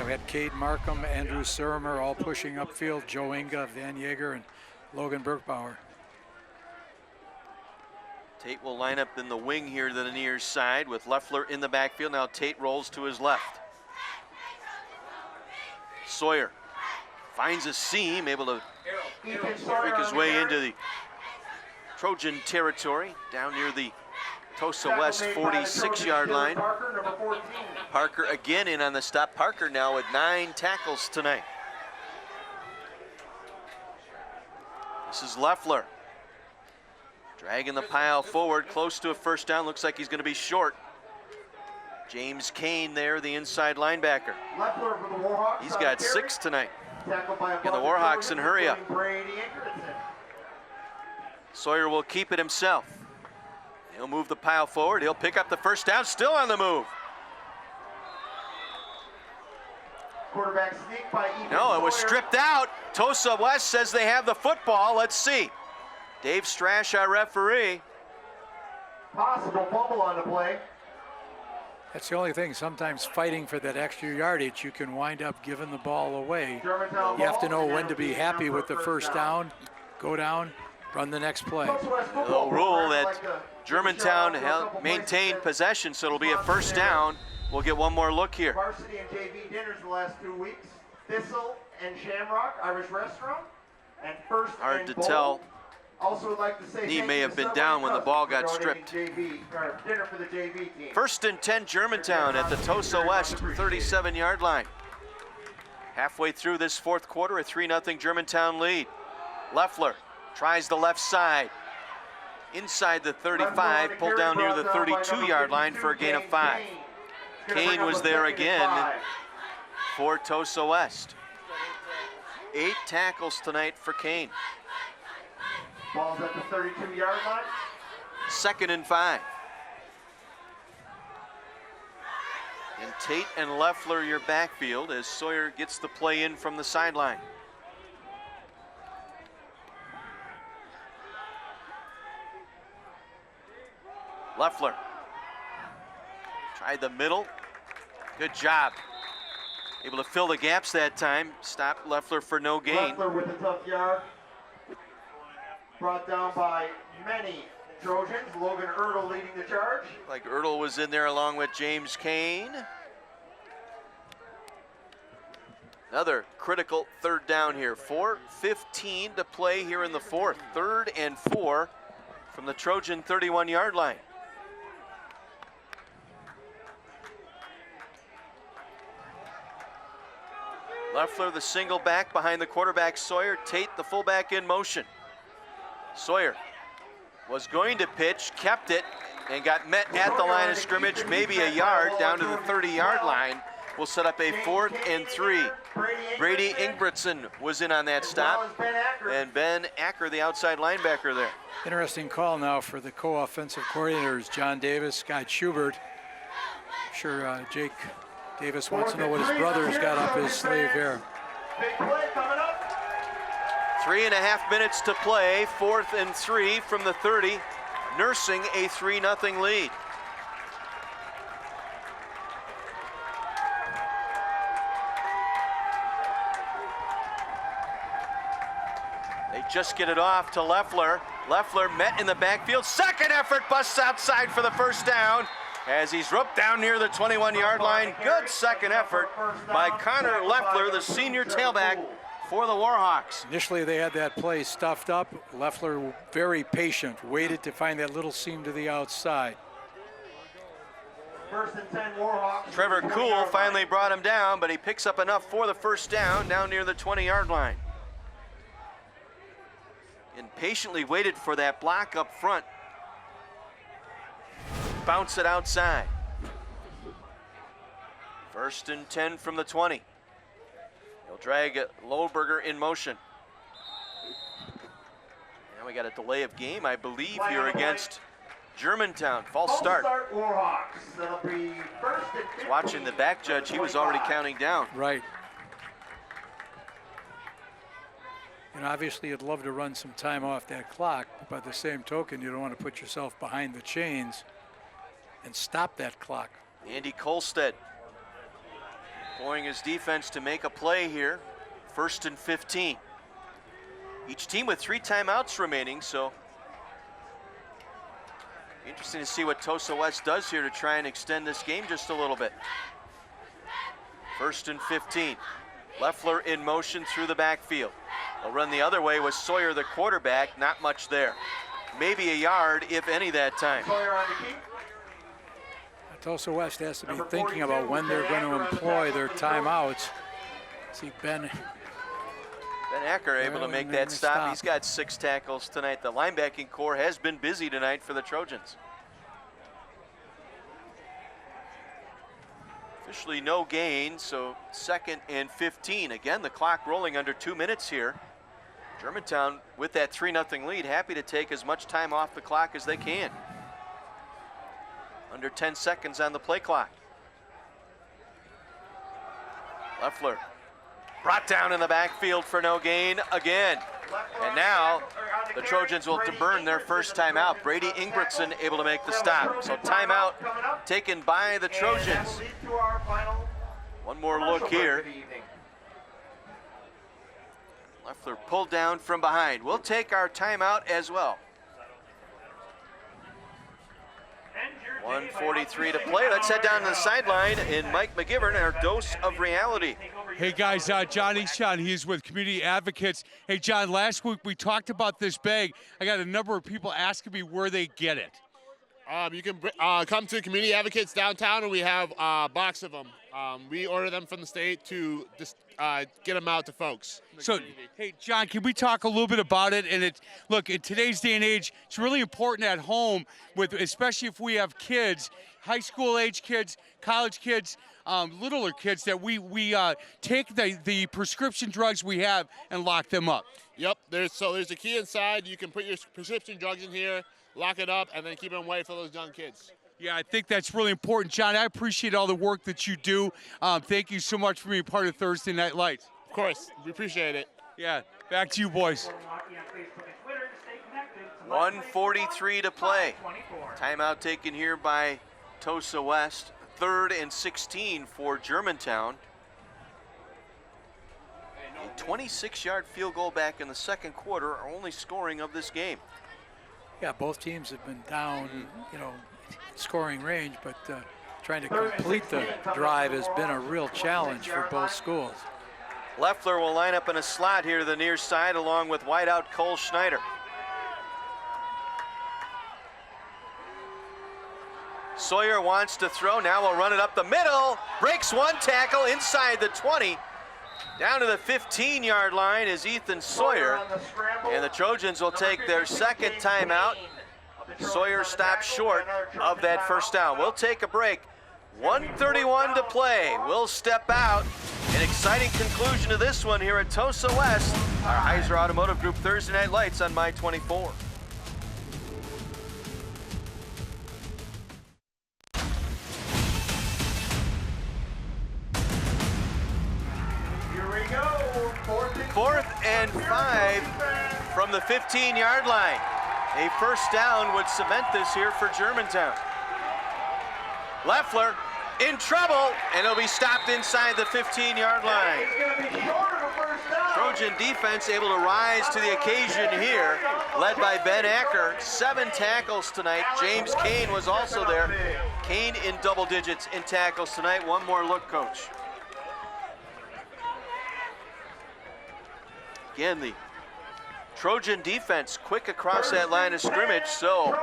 We had Cade Markham, Andrew Surmer all pushing upfield, Joe Inga, Van Yeager, and Logan Bergbauer. Tate will line up in the wing here to the near side with Loeffler in the backfield. Now Tate rolls to his left. Sawyer finds a seam, able to freak his way into the Trojan territory, down near the Tosa West 46-yard line. Parker again in on the stop. Parker now with 9 tackles tonight. This is Loeffler. Dragging the pile forward, close to a 1st down. Looks like he's going to be short. James Kane there, the inside linebacker. He's got 6 tonight. Got the Warhawks in hurry up. Sawyer will keep it himself. He'll move the pile forward. He'll pick up the 1st down, still on the move. Quarterback sneak by Ethan No, it was Sawyer. stripped out. Tosa West says they have the football. Let's see. Dave Strash, our referee. Possible fumble on the play. That's the only thing. Sometimes fighting for that extra yardage, you can wind up giving the ball away. You have to know when to be happy with the 1st down, go down, run the next play. They'll rule that Germantown maintained possession, so it'll be a 1st down. We'll get one more look here. Varsity and JV dinners the last 2 weeks. Thistle and Shamrock Irish Restaurant. And First Hard and to Bowl. tell. Also would like to say Knee thank may you have to been Subway down when the Trust ball for got donating stripped. dinner for the JV team. 1st and 10 Germantown at the Tosa West 37-yard line. Halfway through this 4th quarter, a 3-0 Germantown lead. Loeffler tries the left side. Inside the 35, pulled down near the 32-yard line for a gain of 5. Kane was there again for Tosa West. 8 tackles tonight for Kane. Ball's at the 32-yard line. 2nd and 5. And Tate and Loeffler your backfield as Sawyer gets the play in from the sideline. Loeffler tried the middle. Good job. Able to fill the gaps that time. Stopped Loeffler for no gain. Loeffler with a tough yard. Brought down by many Trojans, Logan Ertl leading the charge. Like Ertl was in there along with James Kane. Another critical third down here. 4:15 to play here in the fourth. 3rd and 4 from the Trojan 31-yard line. Leffler, the single back behind the quarterback Sawyer. Tate, the fullback, in motion. Sawyer was going to pitch, kept it, and got met at the line of scrimmage, maybe a yard, down to the 30-yard line. Will set up a 4th and 3. Brady Ingebrigtsen was in on that stop, and Ben Acker, the outside linebacker there. Interesting call now for the co-offensive coordinators, John Davis, Scott Schubert. I'm sure Jake Davis wants to know what his brother's got up his sleeve here. 3.5 minutes to play, 4th and 3 from the 30, nursing a 3-0 lead. They just get it off to Leffler. Leffler met in the backfield. Second effort, busts outside for the first down as he's roped down near the 21-yard line. Good second effort by Connor Leffler, the senior tailback for the Warhawks. Initially they had that play stuffed up. Leffler very patient, waited to find that little seam to the outside. 1st and 10 Warhawks. Trevor Kuhl finally brought him down, but he picks up enough for the first down near the 20-yard line. And patiently waited for that block up front. Bounce it outside. 1st and 10 from the 20. He'll drag Lohberger in motion. Now we got a delay of game, I believe, here against Germantown. False start. Watching the back judge, he was already counting down. Right. And obviously you'd love to run some time off that clock, but by the same token, you don't want to put yourself behind the chains and stop that clock. Andy Kolstead employing his defense to make a play here. 1st and 15. Each team with 3 timeouts remaining, so interesting to see what Tosa West does here to try and extend this game just a little bit. 1st and 15. Leffler in motion through the backfield. They'll run the other way with Sawyer, the quarterback. Not much there. Maybe a yard, if any, that time. Tosa West has to be thinking about when they're going to employ their timeouts. See Ben Acker able to make that stop. He's got 6 tackles tonight. The linebacking core has been busy tonight for the Trojans. Officially no gain, so 2nd and 15. Again, the clock rolling under 2 minutes here. Germantown, with that 3-0 lead, happy to take as much time off the clock as they can. Under 10 seconds on the play clock. Leffler brought down in the backfield for no gain again. And now the Trojans will burn their first timeout. Brady Ingebrigtsen able to make the stop. So timeout taken by the Trojans. One more look here. Leffler pulled down from behind. We'll take our timeout as well. 1:43 to play. Let's head down to the sideline and Mike McGivern, our dose of reality. Hey guys, Johnny Sean, he's with Community Advocates. Hey John, last week we talked about this bag. I got a number of people asking me where they get it. You can come to Community Advocates downtown, and we have a box of them. We order them from the state to just get them out to folks. So, hey, John, can we talk a little bit about it? And look, in today's day and age, it's really important at home, especially if we have kids, high school age kids, college kids, littler kids, that we take the prescription drugs we have and lock them up. Yep. There's a key inside. You can put your prescription drugs in here, lock it up, and then keep them away for those young kids. Yeah, I think that's really important. John, I appreciate all the work that you do. Thank you so much for being part of Thursday Night Lights. Of course, we appreciate it. Yeah, back to you, boys. 1:43 to play. Timeout taken here by Tosa West. 3rd and 16 for Germantown. A 26-yard field goal back in the second quarter, our only scoring of this game. Yeah, both teams have been down, scoring range, but trying to complete the drive has been a real challenge for both schools. Leffler will line up in a slot here to the near side along with wideout Cole Schneider. Sawyer wants to throw, now will run it up the middle, breaks one tackle inside the 20. Down to the 15-yard line is Ethan Sawyer, and the Trojans will take their second timeout. Sawyer stopped short of that first down. We'll take a break. 1:31 to play. We'll step out. An exciting conclusion to this one here at Tosa West, our Heiser Automotive Group Thursday Night Lights on My 24. Fourth and 5 from the 15-yard line. A first down would cement this here for Germantown. Leffler in trouble, and he'll be stopped inside the 15-yard line. Trojan defense able to rise to the occasion here, led by Ben Acker. 7 tackles tonight. James Kane was also there. Kane in double digits in tackles tonight. One more look, Coach. Again, the Trojan defense quick across that line of scrimmage, so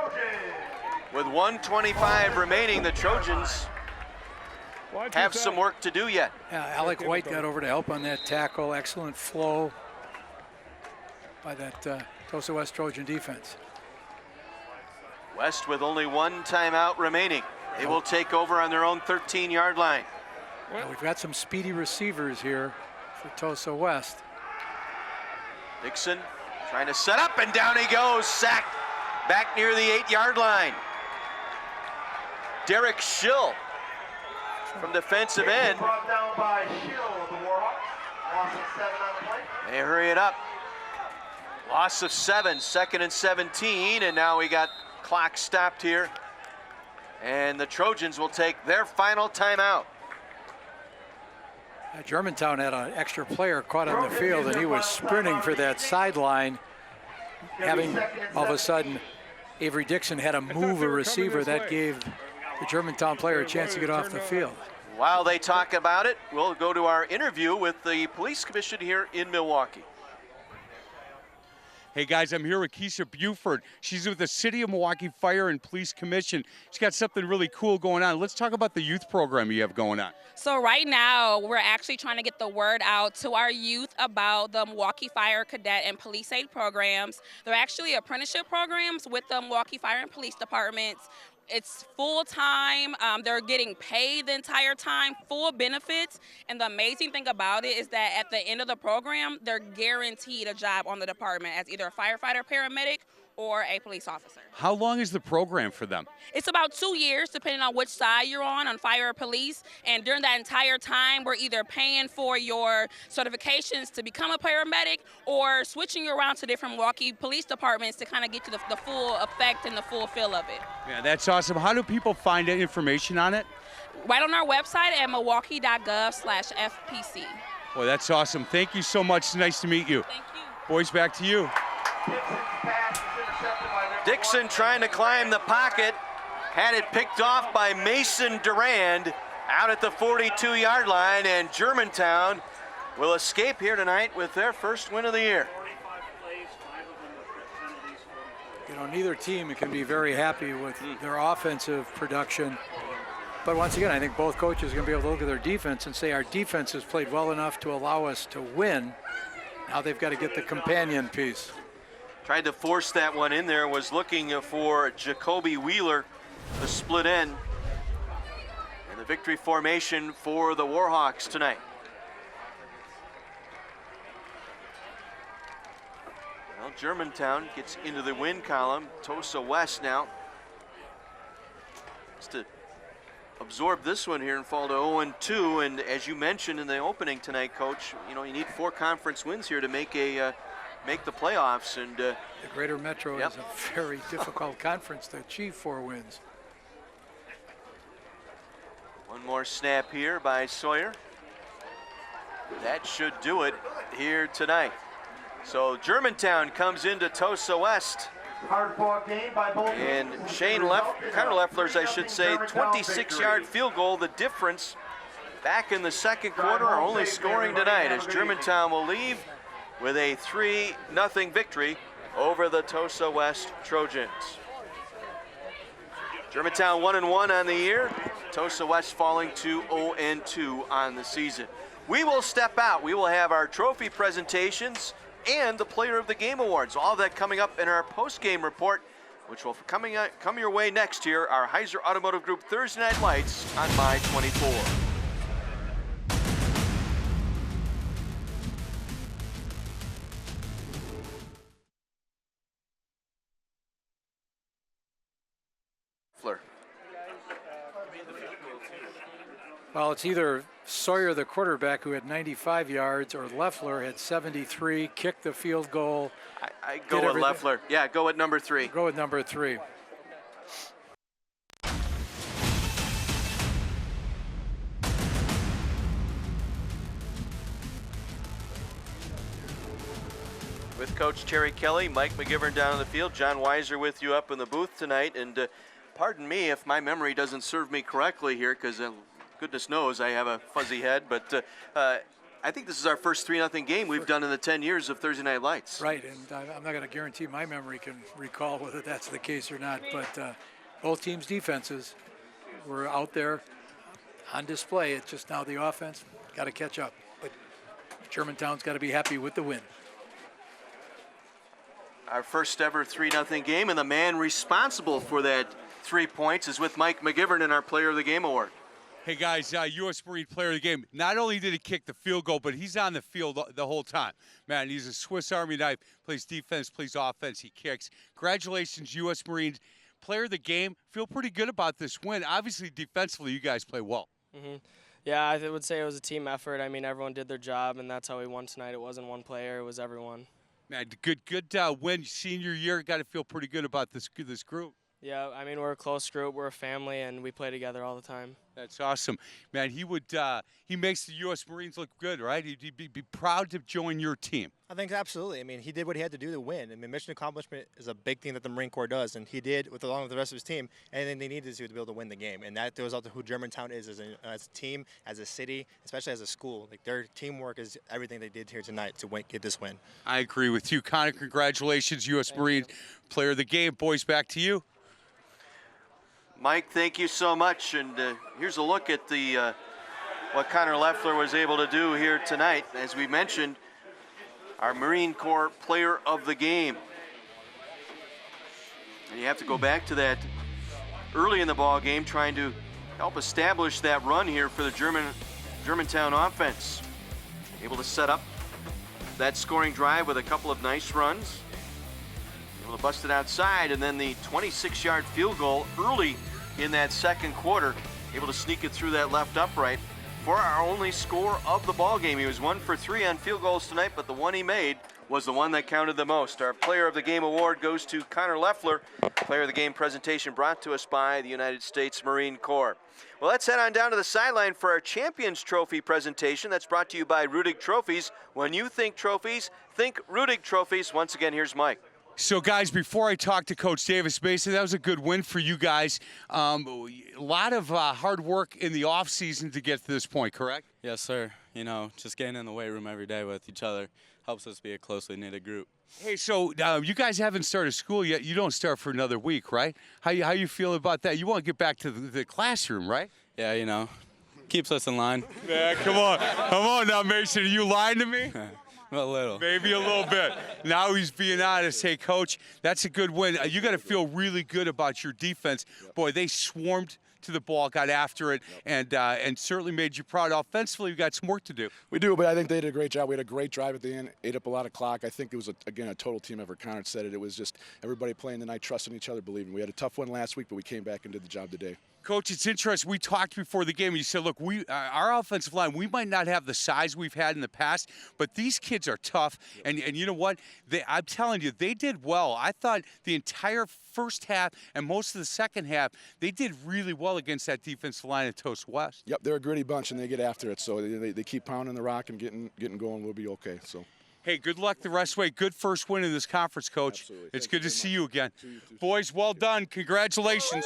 with 1:25 remaining, the Trojans have some work to do yet. Yeah, Alec White got over to help on that tackle. Excellent flow by that Tosa West Trojan defense. West with only 1 timeout remaining. They will take over on their own 13-yard line. Well, we've got some speedy receivers here for Tosa West. Dixon trying to set up, and down he goes, sacked back near the 8-yard line. Derek Schill from defensive end. Brought down by Schill, the Warhawks. Loss of 7 on the play. They hurry it up. Loss of 7, 2nd and 17, and now we got clock stopped here. And the Trojans will take their final timeout. Germantown had an extra player caught on the field, and he was sprinting for that sideline, having all of a sudden Avery Dixon had to move a receiver. That gave the Germantown player a chance to get off the field. While they talk about it, we'll go to our interview with the police commission here in Milwaukee. Hey guys, I'm here with Keisha Buford. She's with the City of Milwaukee Fire and Police Commission. She's got something really cool going on. Let's talk about the youth program you have going on. So right now, we're actually trying to get the word out to our youth about the Milwaukee Fire Cadet and Police Aid programs. They're actually apprenticeship programs with the Milwaukee Fire and Police Departments. It's full-time. They're getting paid the entire time, full benefits. And the amazing thing about it is that at the end of the program, they're guaranteed a job on the department as either a firefighter, paramedic, or a police officer. How long is the program for them? It's about 2 years, depending on which side you're on fire or police. And during that entire time, we're either paying for your certifications to become a paramedic or switching you around to different Milwaukee police departments to kind of get to the full effect and the full feel of it. Yeah, that's awesome. How do people find information on it? Right on our website at milwaukee.gov/FPC. Well, that's awesome. Thank you so much. Nice to meet you. Thank you. Boys, back to you. Dixon trying to climb the pocket, had it picked off by Mason Durand out at the 42-yard line, and Germantown will escape here tonight with their first win of the year. You know, neither team can be very happy with their offensive production. But once again, I think both coaches are going to be able to look at their defense and say our defense has played well enough to allow us to win. Now they've got to get the companion piece. Tried to force that one in there, was looking for Jacoby Wheeler, the split end. And the victory formation for the Warhawks tonight. Well, Germantown gets into the win column. Tosa West now has to absorb this one here and fall to 0-2. And as you mentioned in the opening tonight, Coach, you know, you need 4 conference wins here to make the playoffs. And the Greater Metro is a very difficult conference to achieve 4 wins. One more snap here by Sawyer. That should do it here tonight. So Germantown comes into Tosa West Hard fought game by both. And Connor Leffler's, I should say, 26-yard field goal, the difference back in the second quarter, are only scoring tonight as Germantown will leave with a 3-0 victory over the Tosa West Trojans. Germantown 1-1 on the year. Tosa West falling to 0-2 on the season. We will step out. We will have our trophy presentations and the Player of the Game Awards. All of that coming up in our post-game report, which will come your way next year, our Heiser Automotive Group Thursday Night Lights on My 24. Well, it's either Sawyer, the quarterback, who had 95 yards, or Leffler had 73, kicked the field goal. I go with Leffler. Yeah, go with number 3. Go with number 3. With Coach Terry Kelly, Mike McGivern down on the field, John Weiser with you up in the booth tonight. And pardon me if my memory doesn't serve me correctly here, because goodness knows I have a fuzzy head, but I think this is our first 3-0 game we've done in the 10 years of Thursday Night Lights. Right, and I'm not going to guarantee my memory can recall whether that's the case or not, but both teams' defenses were out there on display. It's just now the offense got to catch up. But Germantown's got to be happy with the win. Our first ever 3-0 game, and the man responsible for that 3 points is with Mike McGivern in our Player of the Game award. Hey guys, U.S. Marine Player of the Game. Not only did he kick the field goal, but he's on the field the whole time. Man, he's a Swiss Army knife. Plays defense, plays offense, he kicks. Congratulations, U.S. Marines Player of the Game. Feel pretty good about this win. Obviously, defensively, you guys play well. Mm-hmm. Yeah, I would say it was a team effort. I mean, everyone did their job, and that's how we won tonight. It wasn't one player; it was everyone. Man, good win. Senior year, got to feel pretty good about this group. Yeah, I mean, we're a close group. We're a family, and we play together all the time. That's awesome. Man, he makes the U.S. Marines look good, right? He'd be proud to join your team. I think absolutely. I mean, he did what he had to do to win. I mean, mission accomplishment is a big thing that the Marine Corps does, and he did, along with the rest of his team, anything they needed to be able to win the game. And that goes out to who Germantown is as a team, as a city, especially as a school. Like, their teamwork is everything they did here tonight to get this win. I agree with you. Connor, congratulations, U.S. Marine Player of the Game. Boys, back to you. Mike, thank you so much. And here's a look at what Connor Leffler was able to do here tonight. As we mentioned, our Marine Corps Player of the Game. And you have to go back to that early in the ball game, trying to help establish that run here for the Germantown offense. Able to set up that scoring drive with a couple of nice runs. Able to bust it outside, and then the 26-yard field goal early in that second quarter, able to sneak it through that left upright for our only score of the ball game. He was 1 for 3 on field goals tonight, but the one he made was the one that counted the most. Our Player of the Game award goes to Connor Leffler. Player of the Game presentation brought to us by the United States Marine Corps. Well, let's head on down to the sideline for our Champions Trophy presentation. That's brought to you by Rudig Trophies. When you think trophies, think Rudig Trophies. Once again, here's Mike. So, guys, before I talk to Coach Davis Mason, that was a good win for you guys. A lot of hard work in the offseason to get to this point, correct? Yes, sir. You know, just getting in the weight room every day with each other helps us be a closely knitted group. Hey, so you guys haven't started school yet. You don't start for another week, right? How you feel about that? You want to get back to the classroom, right? Yeah, you know, keeps us in line. Yeah, come on now, Mason. Are you lying to me? A little. Maybe a little bit. Now he's being honest. Hey, Coach, that's a good win. You got to feel really good about your defense. Boy, they swarmed to the ball, got after it, and certainly made you proud. Offensively, we got some work to do. We do, but I think they did a great job. We had a great drive at the end, ate up a lot of clock. I think it was, again, a total team effort. Connor said it. It was just everybody playing the night, trusting each other, believing. We had a tough one last week, but we came back and did the job today. Coach, it's interesting. We talked before the game, and you said, look, our offensive line, we might not have the size we've had in the past, but these kids are tough. And you know what? I'm telling you, they did well. I thought the entire first half and most of the second half, they did really well against that defensive line at Tosa West. Yep, they're a gritty bunch, and they get after it. So they keep pounding the rock and getting going. We'll be okay. So. Hey, good luck the rest of the way. Good first win in this conference, Coach. Absolutely. It's Thank good you to very see much. you again. To you too. Boys, well done. Congratulations.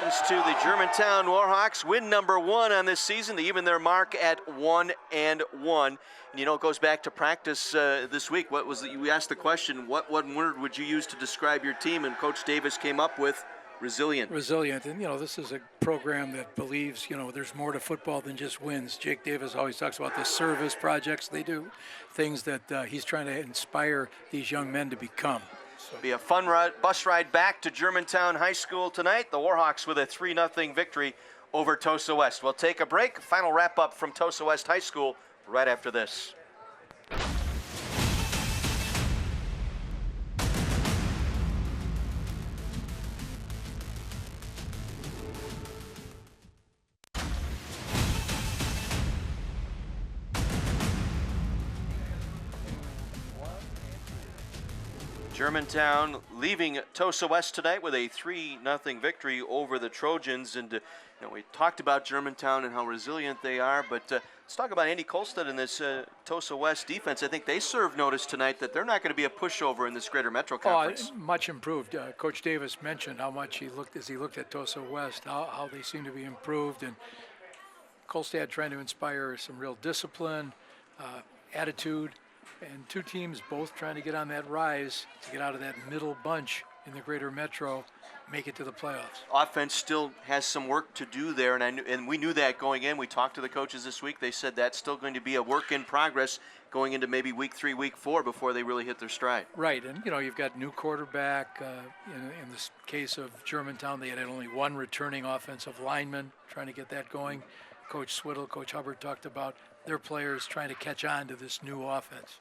Thanks to the Germantown Warhawks, win number 1 on this season. They even their mark at 1-1. And you know, it goes back to practice this week. What was you asked the question? What one word would you use to describe your team? And Coach Davis came up with resilient. Resilient, and this is a program that believes there's more to football than just wins. Jake Davis always talks about the service projects they do, things that he's trying to inspire these young men to become. Be a fun bus ride back to Germantown High School tonight. The Warhawks with a 3-0 victory over Tosa West. We'll take a break. Final wrap up from Tosa West High School right after this. Germantown leaving Tosa West tonight with a 3-0 victory over the Trojans. And we talked about Germantown and how resilient they are, but let's talk about Andy Kolstad and this Tosa West defense. I think they serve notice tonight that they're not going to be a pushover in this Greater Metro Conference. Much improved. Coach Davis mentioned how much he looked as he looked at Tosa West, how they seem to be improved, and Kolstad trying to inspire some real discipline, attitude, and two teams both trying to get on that rise to get out of that middle bunch in the Greater Metro, make it to the playoffs. Offense still has some work to do there, and we knew that going in. We talked to the coaches this week. They said that's still going to be a work in progress going into maybe week 3, week 4 before they really hit their stride. Right, and you've got new quarterback. In this case of Germantown, they had only one returning offensive lineman, trying to get that going. Coach Swiddle, Coach Hubbard talked about their players trying to catch on to this new offense.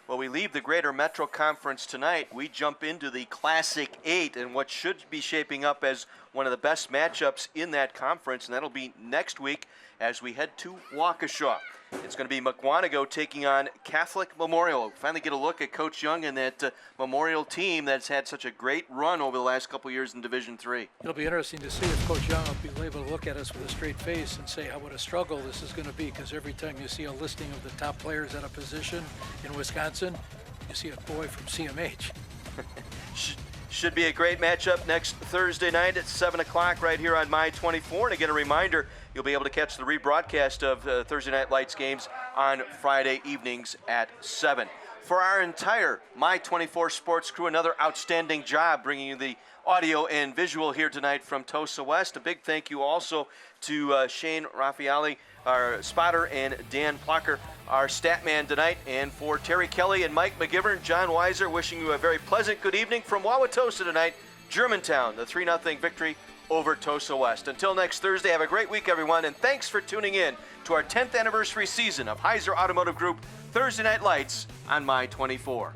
Well, we leave the Greater Metro Conference tonight. We jump into the Classic 8 and what should be shaping up as one of the best matchups in that conference, and that'll be next week as we head to Waukesha. It's going to be Mukwonago taking on Catholic Memorial. We'll finally get a look at Coach Young and that Memorial team that's had such a great run over the last couple years in Division III. It'll be interesting to see if Coach Young will be able to look at us with a straight face and say what a struggle this is going to be, because every time you see a listing of the top players at a position in Wisconsin, you see a boy from CMH. Should be a great matchup next Thursday night at 7 o'clock right here on My 24. And again, a reminder, you'll be able to catch the rebroadcast of Thursday Night Lights games on Friday evenings at 7. For our entire My 24 sports crew, another outstanding job bringing you the audio and visual here tonight from Tosa West. A big thank you also to Shane Raffaelli, our spotter, and Dan Plucker, our stat man tonight. And for Terry Kelly and Mike McGivern, John Weiser wishing you a very pleasant good evening from Wauwatosa tonight. Germantown, the 3-0 victory over Tosa West. Until next Thursday, have a great week, everyone, and thanks for tuning in to our 10th anniversary season of Heiser Automotive Group Thursday Night Lights on My 24.